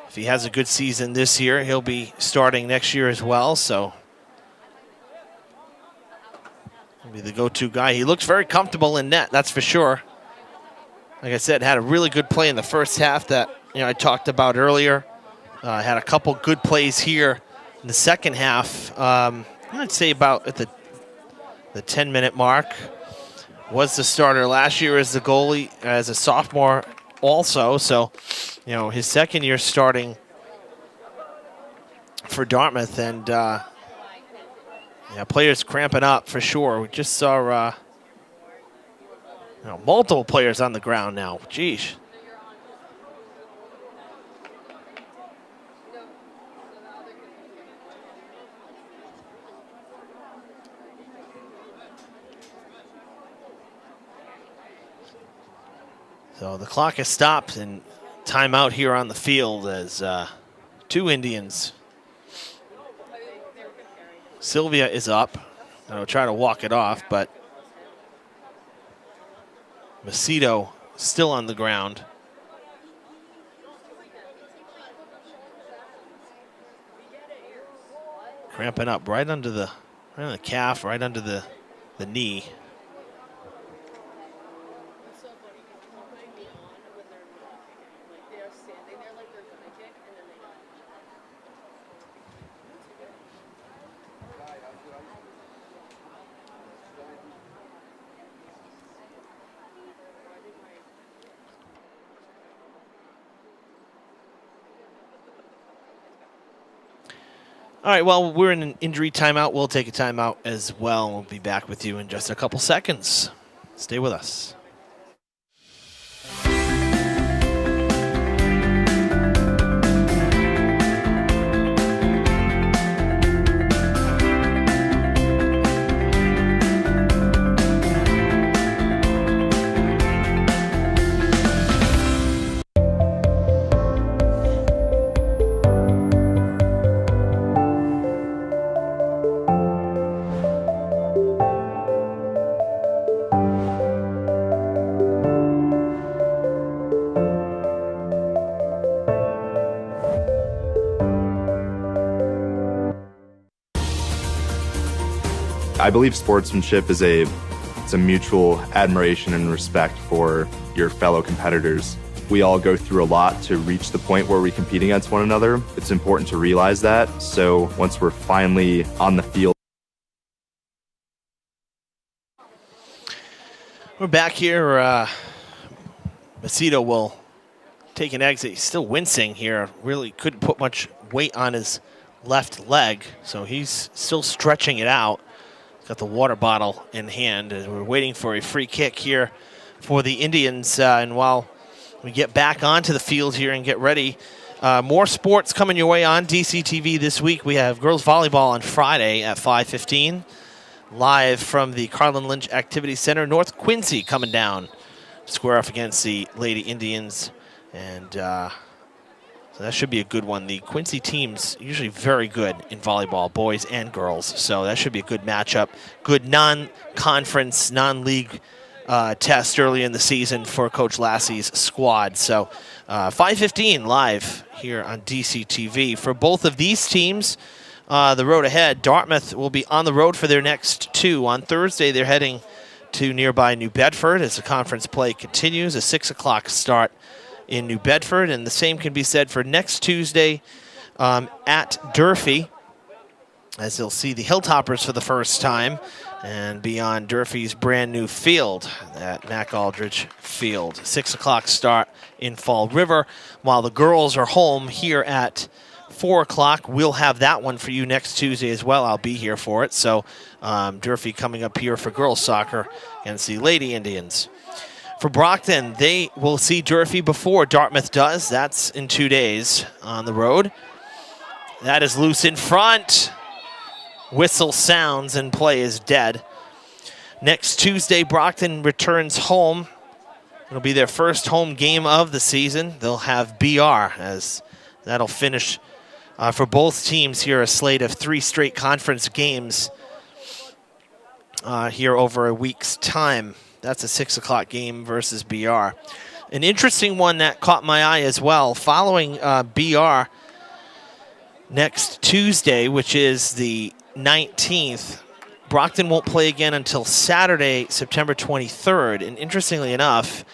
if he has a good season this year, he'll be starting next year as well. So he'll be the go-to guy. He looks very comfortable in net, that's for sure. Like I said, had a really good play in the first half that I talked about earlier. Had a couple good plays here in the second half. I'd say about at the 10-minute mark. Was the starter last year as the goalie, as a sophomore also. So, his second year starting for Dartmouth. And, players cramping up for sure. We just saw multiple players on the ground now. Geez. So the clock has stopped and timeout here on the field as two Indians. Sylvia is up. I'll try to walk it off, but Macedo still on the ground. Cramping up right under the calf, right under the knee. All right, well, we're in an injury timeout. We'll take a timeout as well. We'll be back with you in just a couple seconds. Stay with us. I believe sportsmanship is a mutual admiration and respect for your fellow competitors. We all go through a lot to reach the point where we compete against one another. It's important to realize that. So once we're finally on the field. We're back here. Macedo will take an exit. He's still wincing here. Really couldn't put much weight on his left leg, so he's still stretching it out. Got the water bottle in hand, and we're waiting for a free kick here for the Indians. And while we get back onto the field here and get ready, more sports coming your way on DCTV this week. We have girls volleyball on Friday at 5:15, live from the Carlin Lynch Activity Center. North Quincy coming down to square off against the Lady Indians, and so that should be a good one. The Quincy team's usually very good in volleyball, boys and girls, so that should be a good matchup. Good non-conference, non-league test early in the season for Coach Lassie's squad. So 5:15 live here on DCTV. For both of these teams, the road ahead, Dartmouth will be on the road for their next two. On Thursday, they're heading to nearby New Bedford as the conference play continues, a 6 o'clock start in New Bedford. And the same can be said for next Tuesday at Durfee, as they'll see the Hilltoppers for the first time and be on Durfee's brand new field at Mac Aldridge Field. 6 o'clock start in Fall River, while the girls are home here at 4 o'clock. We'll have that one for you next Tuesday as well. I'll be here for it. So Durfee coming up here for girls soccer against the Lady Indians. For Brocton, they will see Durfee before Dartmouth does. That's in 2 days on the road. That is loose in front. Whistle sounds and play is dead. Next Tuesday, Brocton returns home. It'll be their first home game of the season. They'll have BR, as that'll finish for both teams here, a slate of 3 straight conference games here over a week's time. That's a 6 o'clock game versus BR. An interesting one that caught my eye as well. Following BR next Tuesday, which is the 19th, Brocton won't play again until Saturday, September 23rd. And interestingly enough,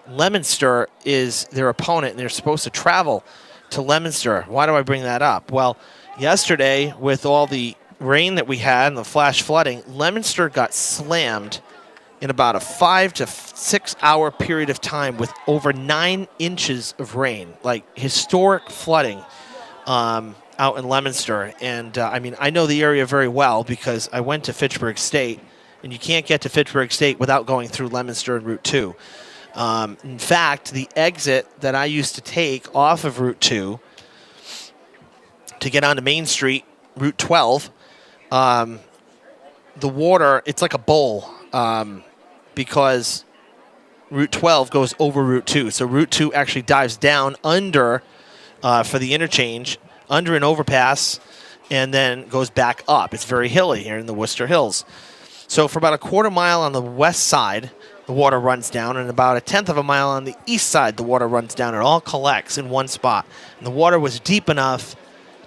Leominster is their opponent, and they're supposed to travel to Leominster. Why do I bring that up? Well, yesterday, with all the rain that we had and the flash flooding, Leominster got slammed in about a 5 to 6 hour period of time with over 9 inches of rain, like historic flooding out in Leominster. And I mean, I know the area very well because I went to Fitchburg State, and you can't get to Fitchburg State without going through Leominster and Route 2. In fact, the exit that I used to take off of Route 2 to get onto Main Street, Route 12, the water, it's like a bowl because Route 12 goes over Route 2. So Route 2 actually dives down under for the interchange, under an overpass, and then goes back up. It's very hilly here in the Worcester Hills. So for about a quarter mile on the west side, the water runs down, and about a 1/10 of a mile on the east side, the water runs down. It all collects in one spot. And the water was deep enough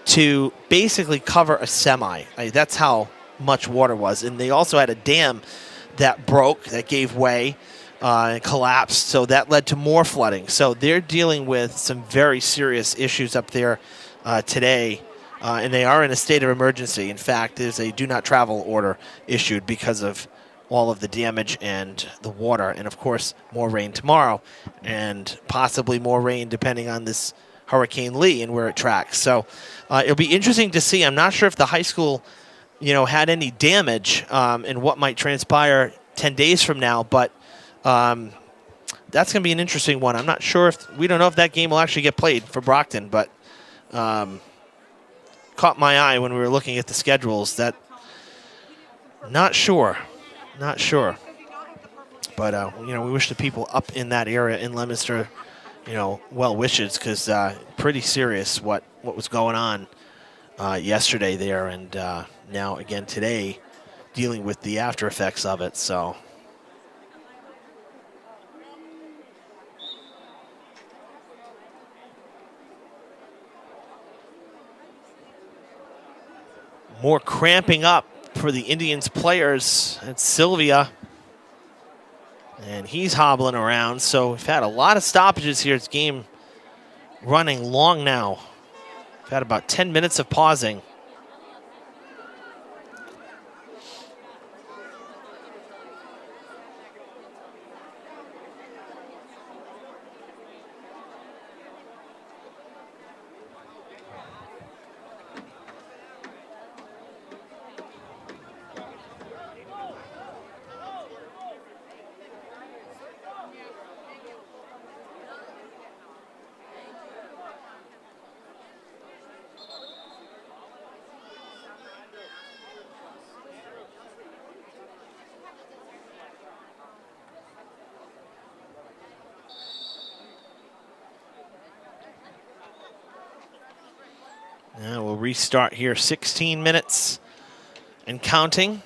to basically cover a semi. That's how much water was. And they also had a dam that broke, that gave way and collapsed, so that led to more flooding. So they're dealing with some very serious issues up there today, and they are in a state of emergency. In fact, there's a do not travel order issued because of all of the damage and the water, and of course more rain tomorrow, and possibly more rain depending on this Hurricane Lee and where it tracks. So it'll be interesting to see. I'm not sure if the high school, had any damage and what might transpire 10 days from now, but that's going to be an interesting one. I'm not sure we don't know if that game will actually get played for Brocton, but caught my eye when we were looking at the schedules. That not sure. But we wish the people up in that area in Leominster, well wishes, because pretty serious what was going on yesterday there, and now again today, dealing with the after effects of it. So. More cramping up for the Indians players. It's Sylvia. And he's hobbling around. So we've had a lot of stoppages here. It's game running long now. We've had about 10 minutes of pausing. Now we'll restart here, 16 minutes and counting.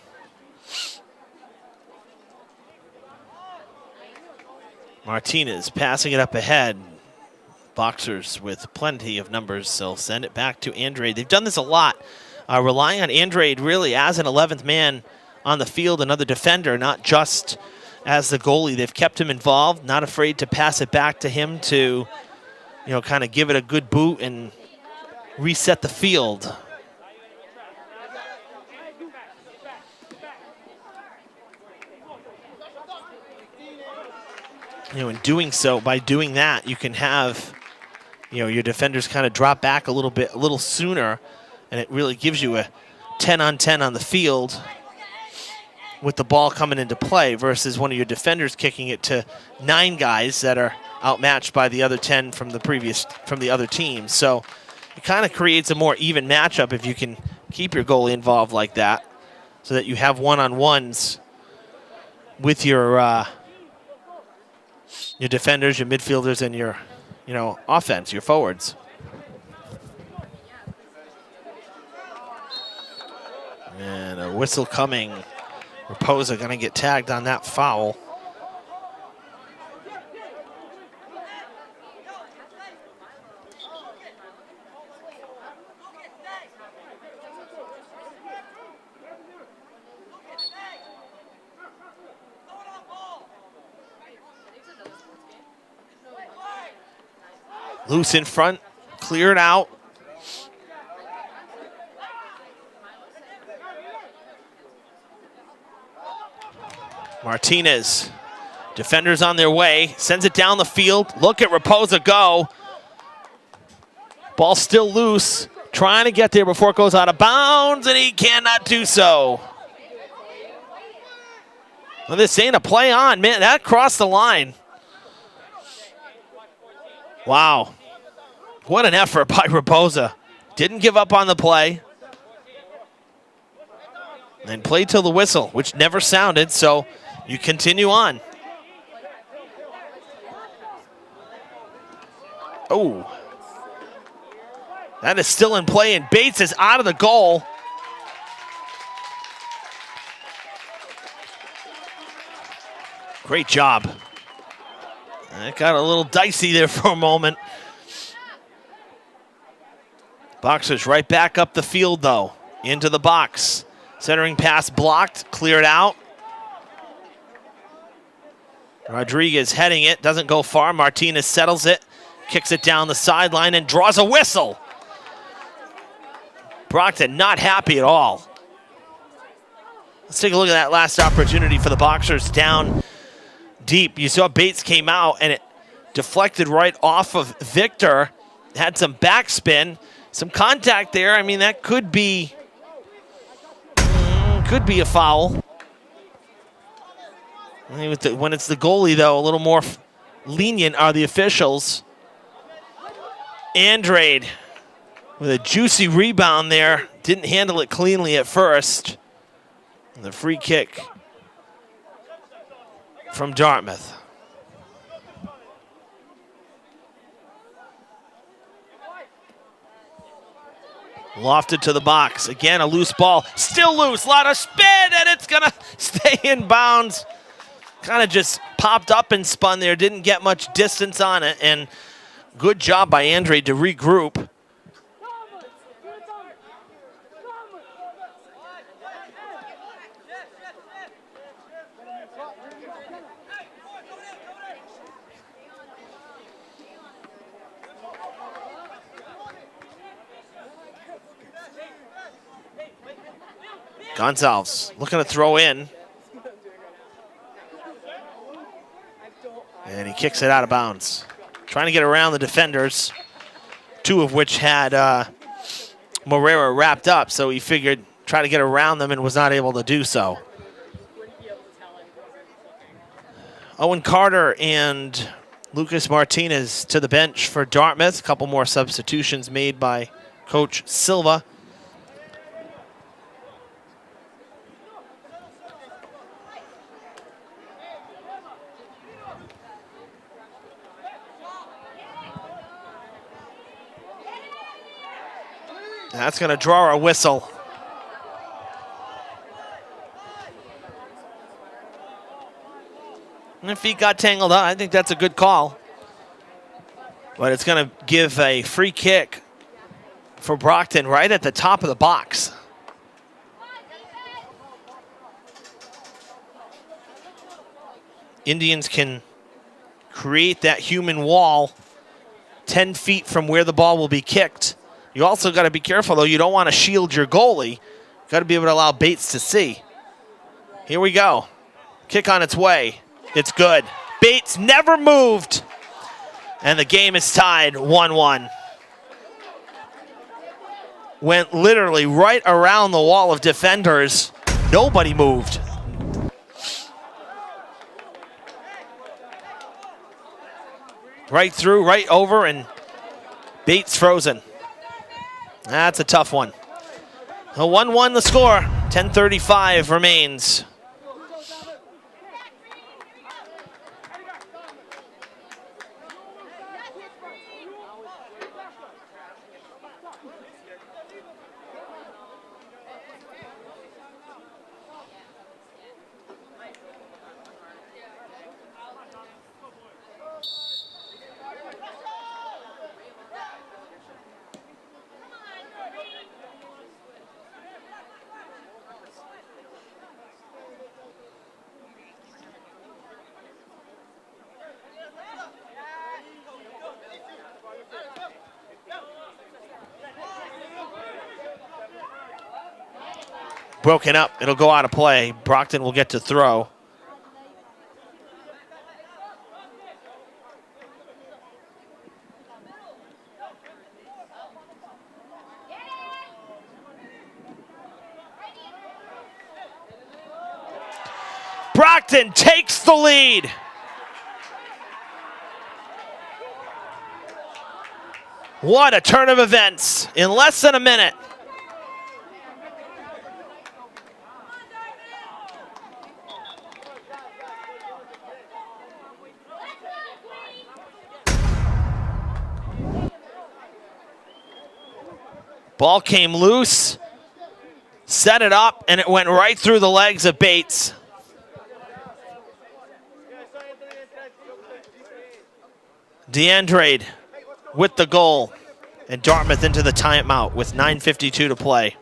Martinez passing it up ahead. Boxers with plenty of numbers, so send it back to Andrade. They've done this a lot, relying on Andrade really as an 11th man on the field, another defender, not just as the goalie. They've kept him involved, not afraid to pass it back to him to, kind of give it a good boot and reset the field. In doing so, by doing that, you can have, your defenders kind of drop back a little sooner, and it really gives you a 10-on-10 on the field with the ball coming into play versus one of your defenders kicking it to 9 guys that are outmatched by the other 10 from the other team. So it kind of creates a more even matchup if you can keep your goalie involved like that, so that you have one-on-ones with your defenders, your midfielders, and your, offense, your forwards. And a whistle coming. Raposa going to get tagged on that foul. Loose in front, cleared out. Martinez, defenders on their way, sends it down the field. Look at Raposa go. Ball still loose, trying to get there before it goes out of bounds, and he cannot do so. Well, this ain't a play on, man. That crossed the line. Wow. What an effort by Raposa. Didn't give up on the play. And played till the whistle, which never sounded, so you continue on. Oh. That is still in play, and Bates is out of the goal. Great job. It got a little dicey there for a moment. Boxers right back up the field, though, into the box. Centering pass blocked, cleared out. Rodriguez heading it, doesn't go far. Martinez settles it, kicks it down the sideline, and draws a whistle. Brocton not happy at all. Let's take a look at that last opportunity for the Boxers down deep. You saw Bates came out, and it deflected right off of Victor. Had some backspin, some contact there. I mean, that could be a foul. I mean, when it's the goalie, though, a little more lenient are the officials. Andrade with a juicy rebound there. Didn't handle it cleanly at first. And the free kick from Dartmouth. Lofted to the box. Again, a loose ball. Still loose. A lot of spin, and it's going to stay in bounds. Kind of just popped up and spun there. Didn't get much distance on it. And good job by Andrade to regroup. Gonzalez looking to throw in. And he kicks it out of bounds. Trying to get around the defenders, two of which had Moreira wrapped up, so he figured try to get around them and was not able to do so. Owen Carter and Lucas Martinez to the bench for Dartmouth. A couple more substitutions made by Coach Silva. That's going to draw a whistle. And if feet got tangled up, I think that's a good call. But it's going to give a free kick for Brocton right at the top of the box. Indians can create that human wall 10 feet from where the ball will be kicked. You also got to be careful, though. You don't want to shield your goalie. Got to be able to allow Bates to see. Here we go. Kick on its way. It's good. Bates never moved. And the game is tied 1-1. Went literally right around the wall of defenders. Nobody moved. Right through, right over, and Bates frozen. That's a tough one. A 1-1 the score. 10:35 remains. Broken up. It'll go out of play. Brocton will get to throw. Brocton takes the lead. What a turn of events in less than a minute. Ball came loose, set it up, and it went right through the legs of Bates. DeAndrade with the goal, and Dartmouth into the timeout with 9:52 to play.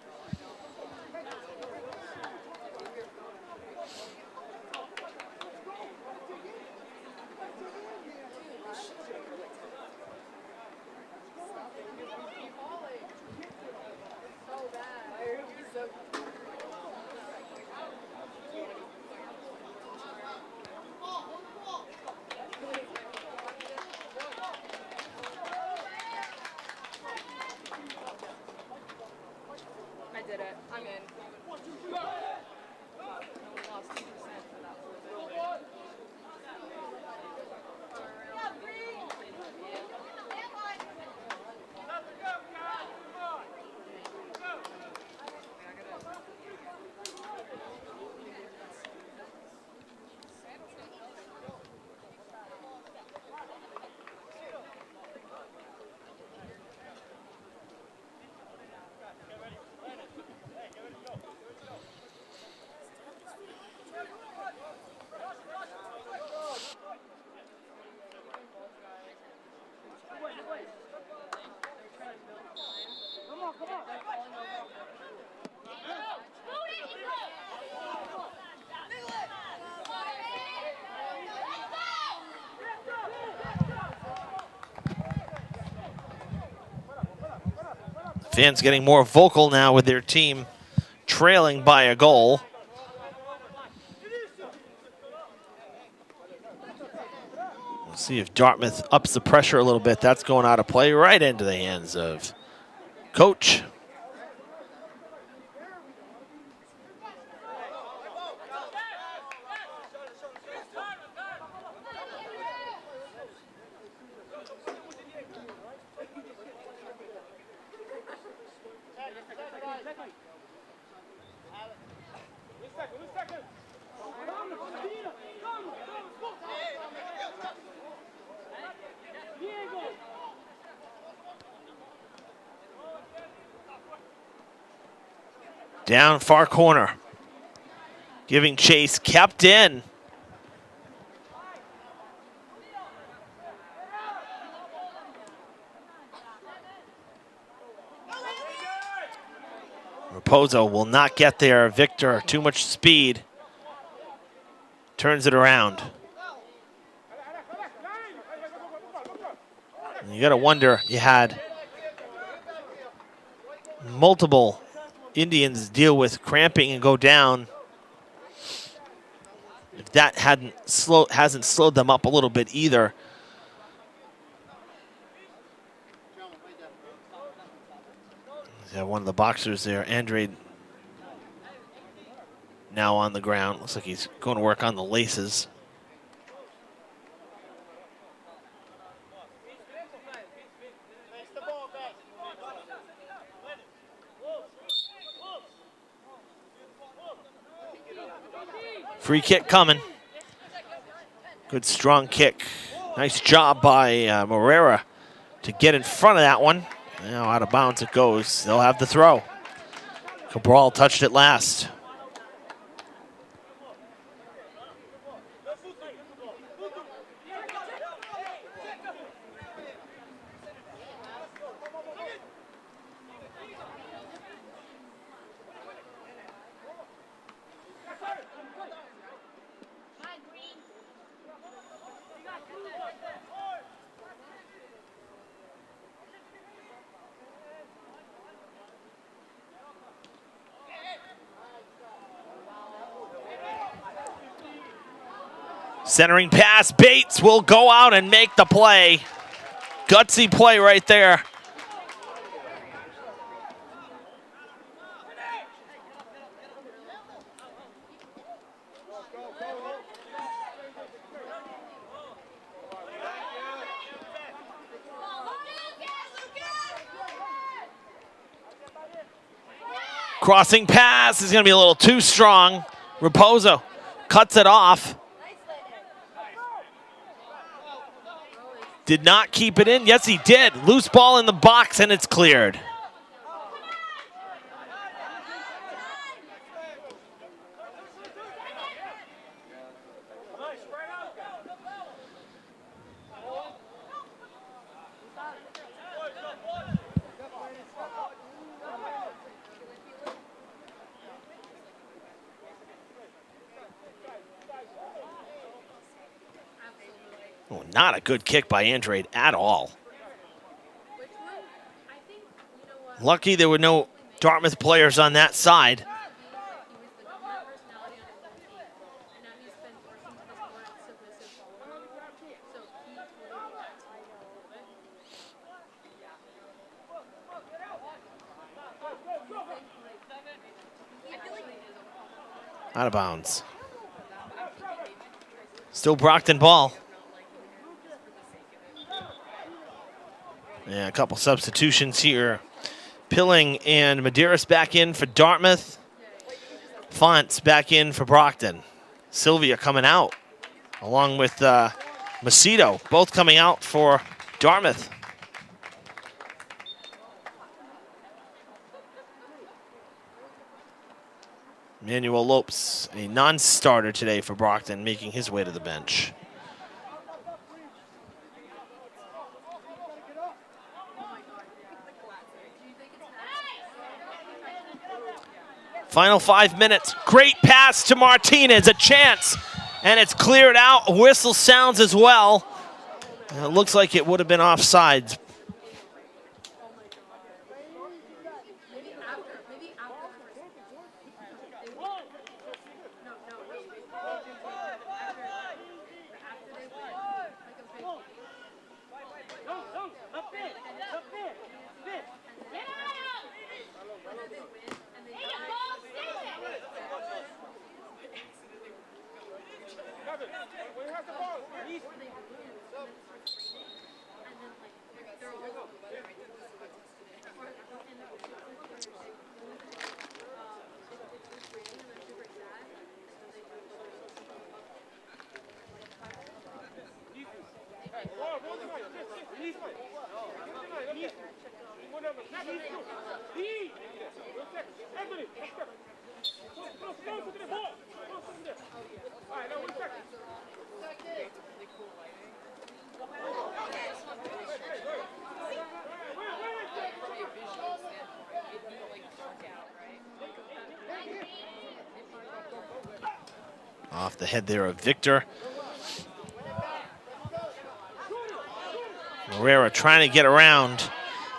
Fans getting more vocal now with their team trailing by a goal. We'll see if Dartmouth ups the pressure a little bit. That's going out of play right into the hands of Coach. Down far corner. Giving chase, kept in. Raposo will not get there. Victor, too much speed. Turns it around. And you got to wonder, you had multiple Indians deal with cramping and go down. If that hasn't slowed them up a little bit either. Yeah, one of the boxers there, Andre, now on the ground. Looks like he's going to work on the laces. Free kick coming. Good strong kick. Nice job by Morera to get in front of that one. Now out of bounds it goes. They'll have the throw. Cabral touched it last. Centering pass, Bates will go out and make the play. Gutsy play right there. Crossing pass is going to be a little too strong. Raposo cuts it off. Did not keep it in. Yes, he did. Loose ball in the box, and it's cleared. Oh, not a good kick by Andrade at all. Lucky there were no Dartmouth players on that side. Out of bounds. Still Brocton ball. Yeah, a couple substitutions here. Pilling and Medeiros back in for Dartmouth. Fonts back in for Brocton. Sylvia coming out, along with Macedo, both coming out for Dartmouth. Manuel Lopes, a non-starter today for Brocton, making his way to the bench. Final 5 minutes. Great pass to Martinez, a chance, and it's cleared out. A whistle sounds as well. And it looks like it would have been offsides. Off the head there of Victor. Moreira trying to get around.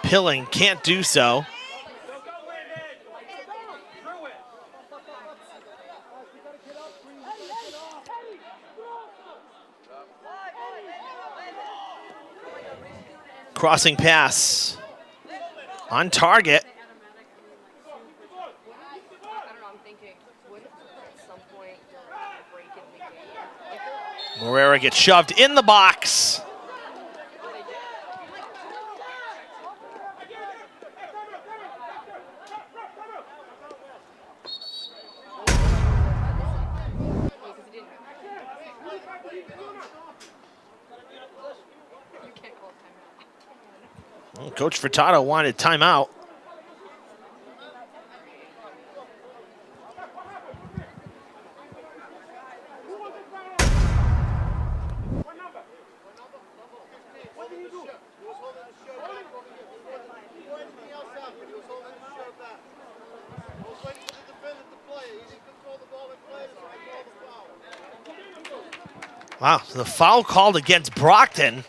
Pilling can't do so. Crossing pass on target. Moreira gets shoved in the box. Well, Coach Furtado wanted timeout. Wow, so the foul called against Brocton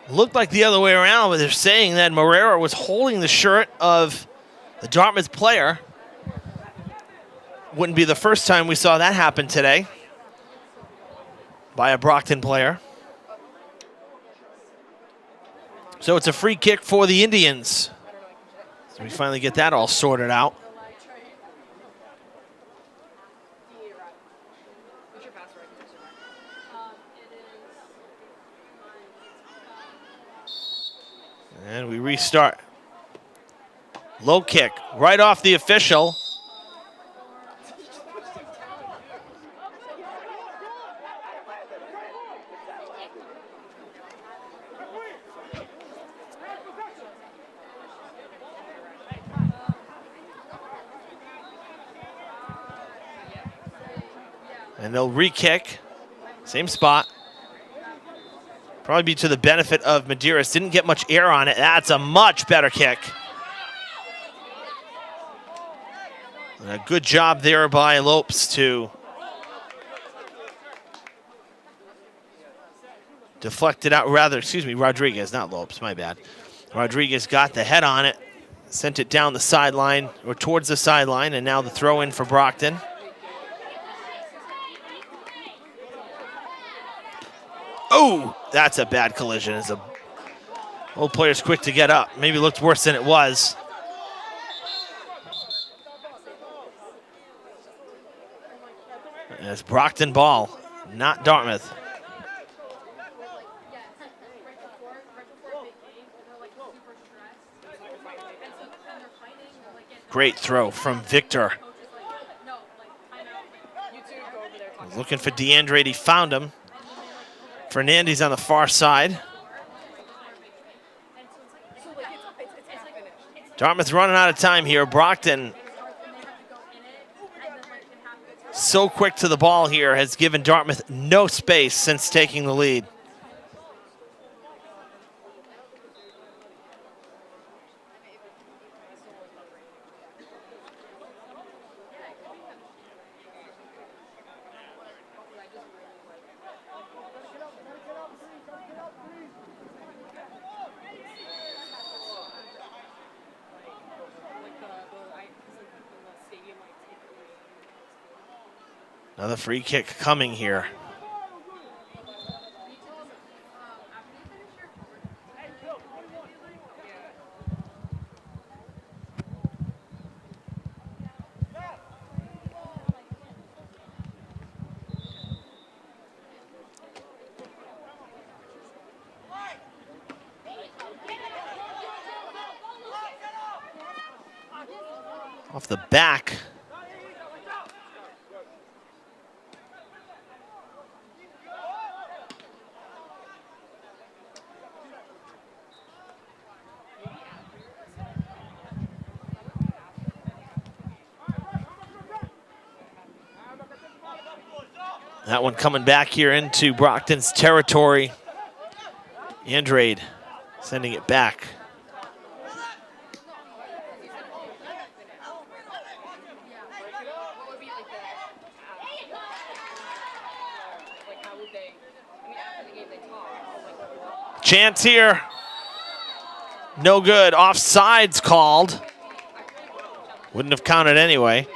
looked like the other way around, but they're saying that Moreira was holding the shirt of the Dartmouth player. Wouldn't be the first time we saw that happen today by a Brocton player. So it's a free kick for the Indians. So we finally get that all sorted out. And we restart. Low kick right off the official. And they'll re-kick. Same spot. Probably be to the benefit of Medeiros. Didn't get much air on it. That's a much better kick. And a good job there by Lopes to deflect it out. Rather, excuse me, Rodriguez, not Lopes, my bad. Rodriguez got the head on it, sent it down the sideline, or towards the sideline, and now the throw in for Brocton. Oh, that's a bad collision. As a old player's quick to get up. Maybe looked worse than it was. And it's Brocton ball, not Dartmouth. Great throw from Victor. Looking for DeAndre, he found him. Fernandez on the far side. Dartmouth running out of time here. Brocton, so quick to the ball here, has given Dartmouth no space since taking the lead. Another free kick coming here. Off the back. That one coming back here into Brockton's territory. Andrade sending it back. Chance here. No good. Offsides called. Wouldn't have counted anyway.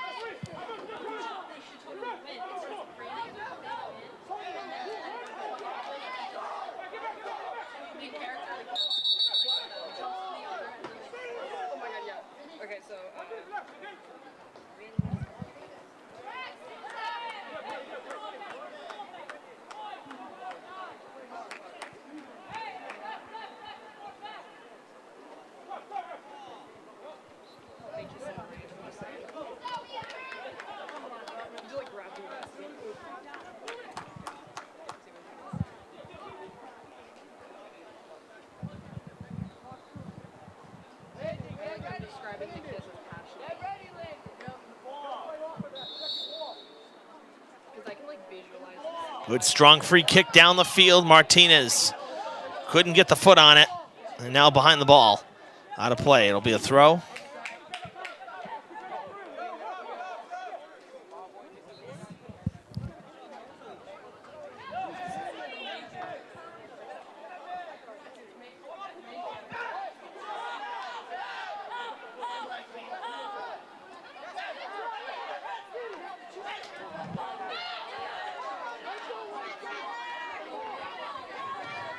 Good strong free kick down the field. Martinez couldn't get the foot on it. And now behind the ball. Out of play. It'll be a throw.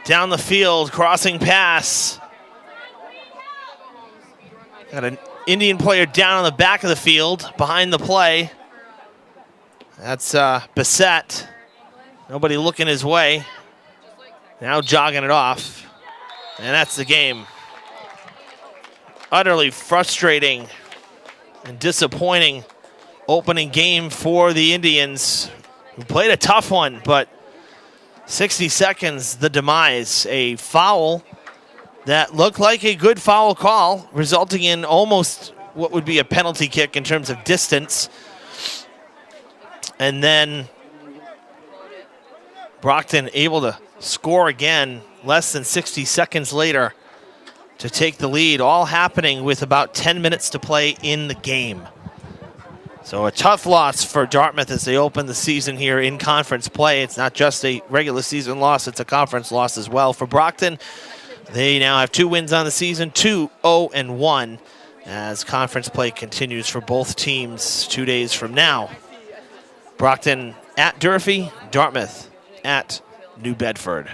Down the field, crossing pass. Got an Indian player down on the back of the field, behind the play. That's Bissett. Nobody looking his way. Now jogging it off. And that's the game. Utterly frustrating and disappointing opening game for the Indians, who played a tough one, but 60 seconds, the demise. A foul that looked like a good foul call, resulting in almost what would be a penalty kick in terms of distance. And then Brocton able to score again less than 60 seconds later to take the lead, all happening with about 10 minutes to play in the game. So a tough loss for Dartmouth as they open the season here in conference play. It's not just a regular season loss, it's a conference loss as well. For Brocton, they now have 2 wins on the season, 2-0-1, as conference play continues for both teams 2 days from now. Brocton at Durfee, Dartmouth at New Bedford.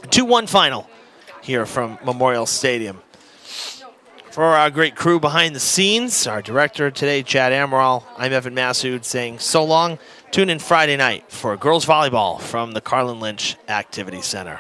2-1 final here from Memorial Stadium. For our great crew behind the scenes, our director today, Chad Amaral, I'm Evan Massoud saying so long. Tune in Friday night for girls volleyball from the Carlin Lynch Activity Center.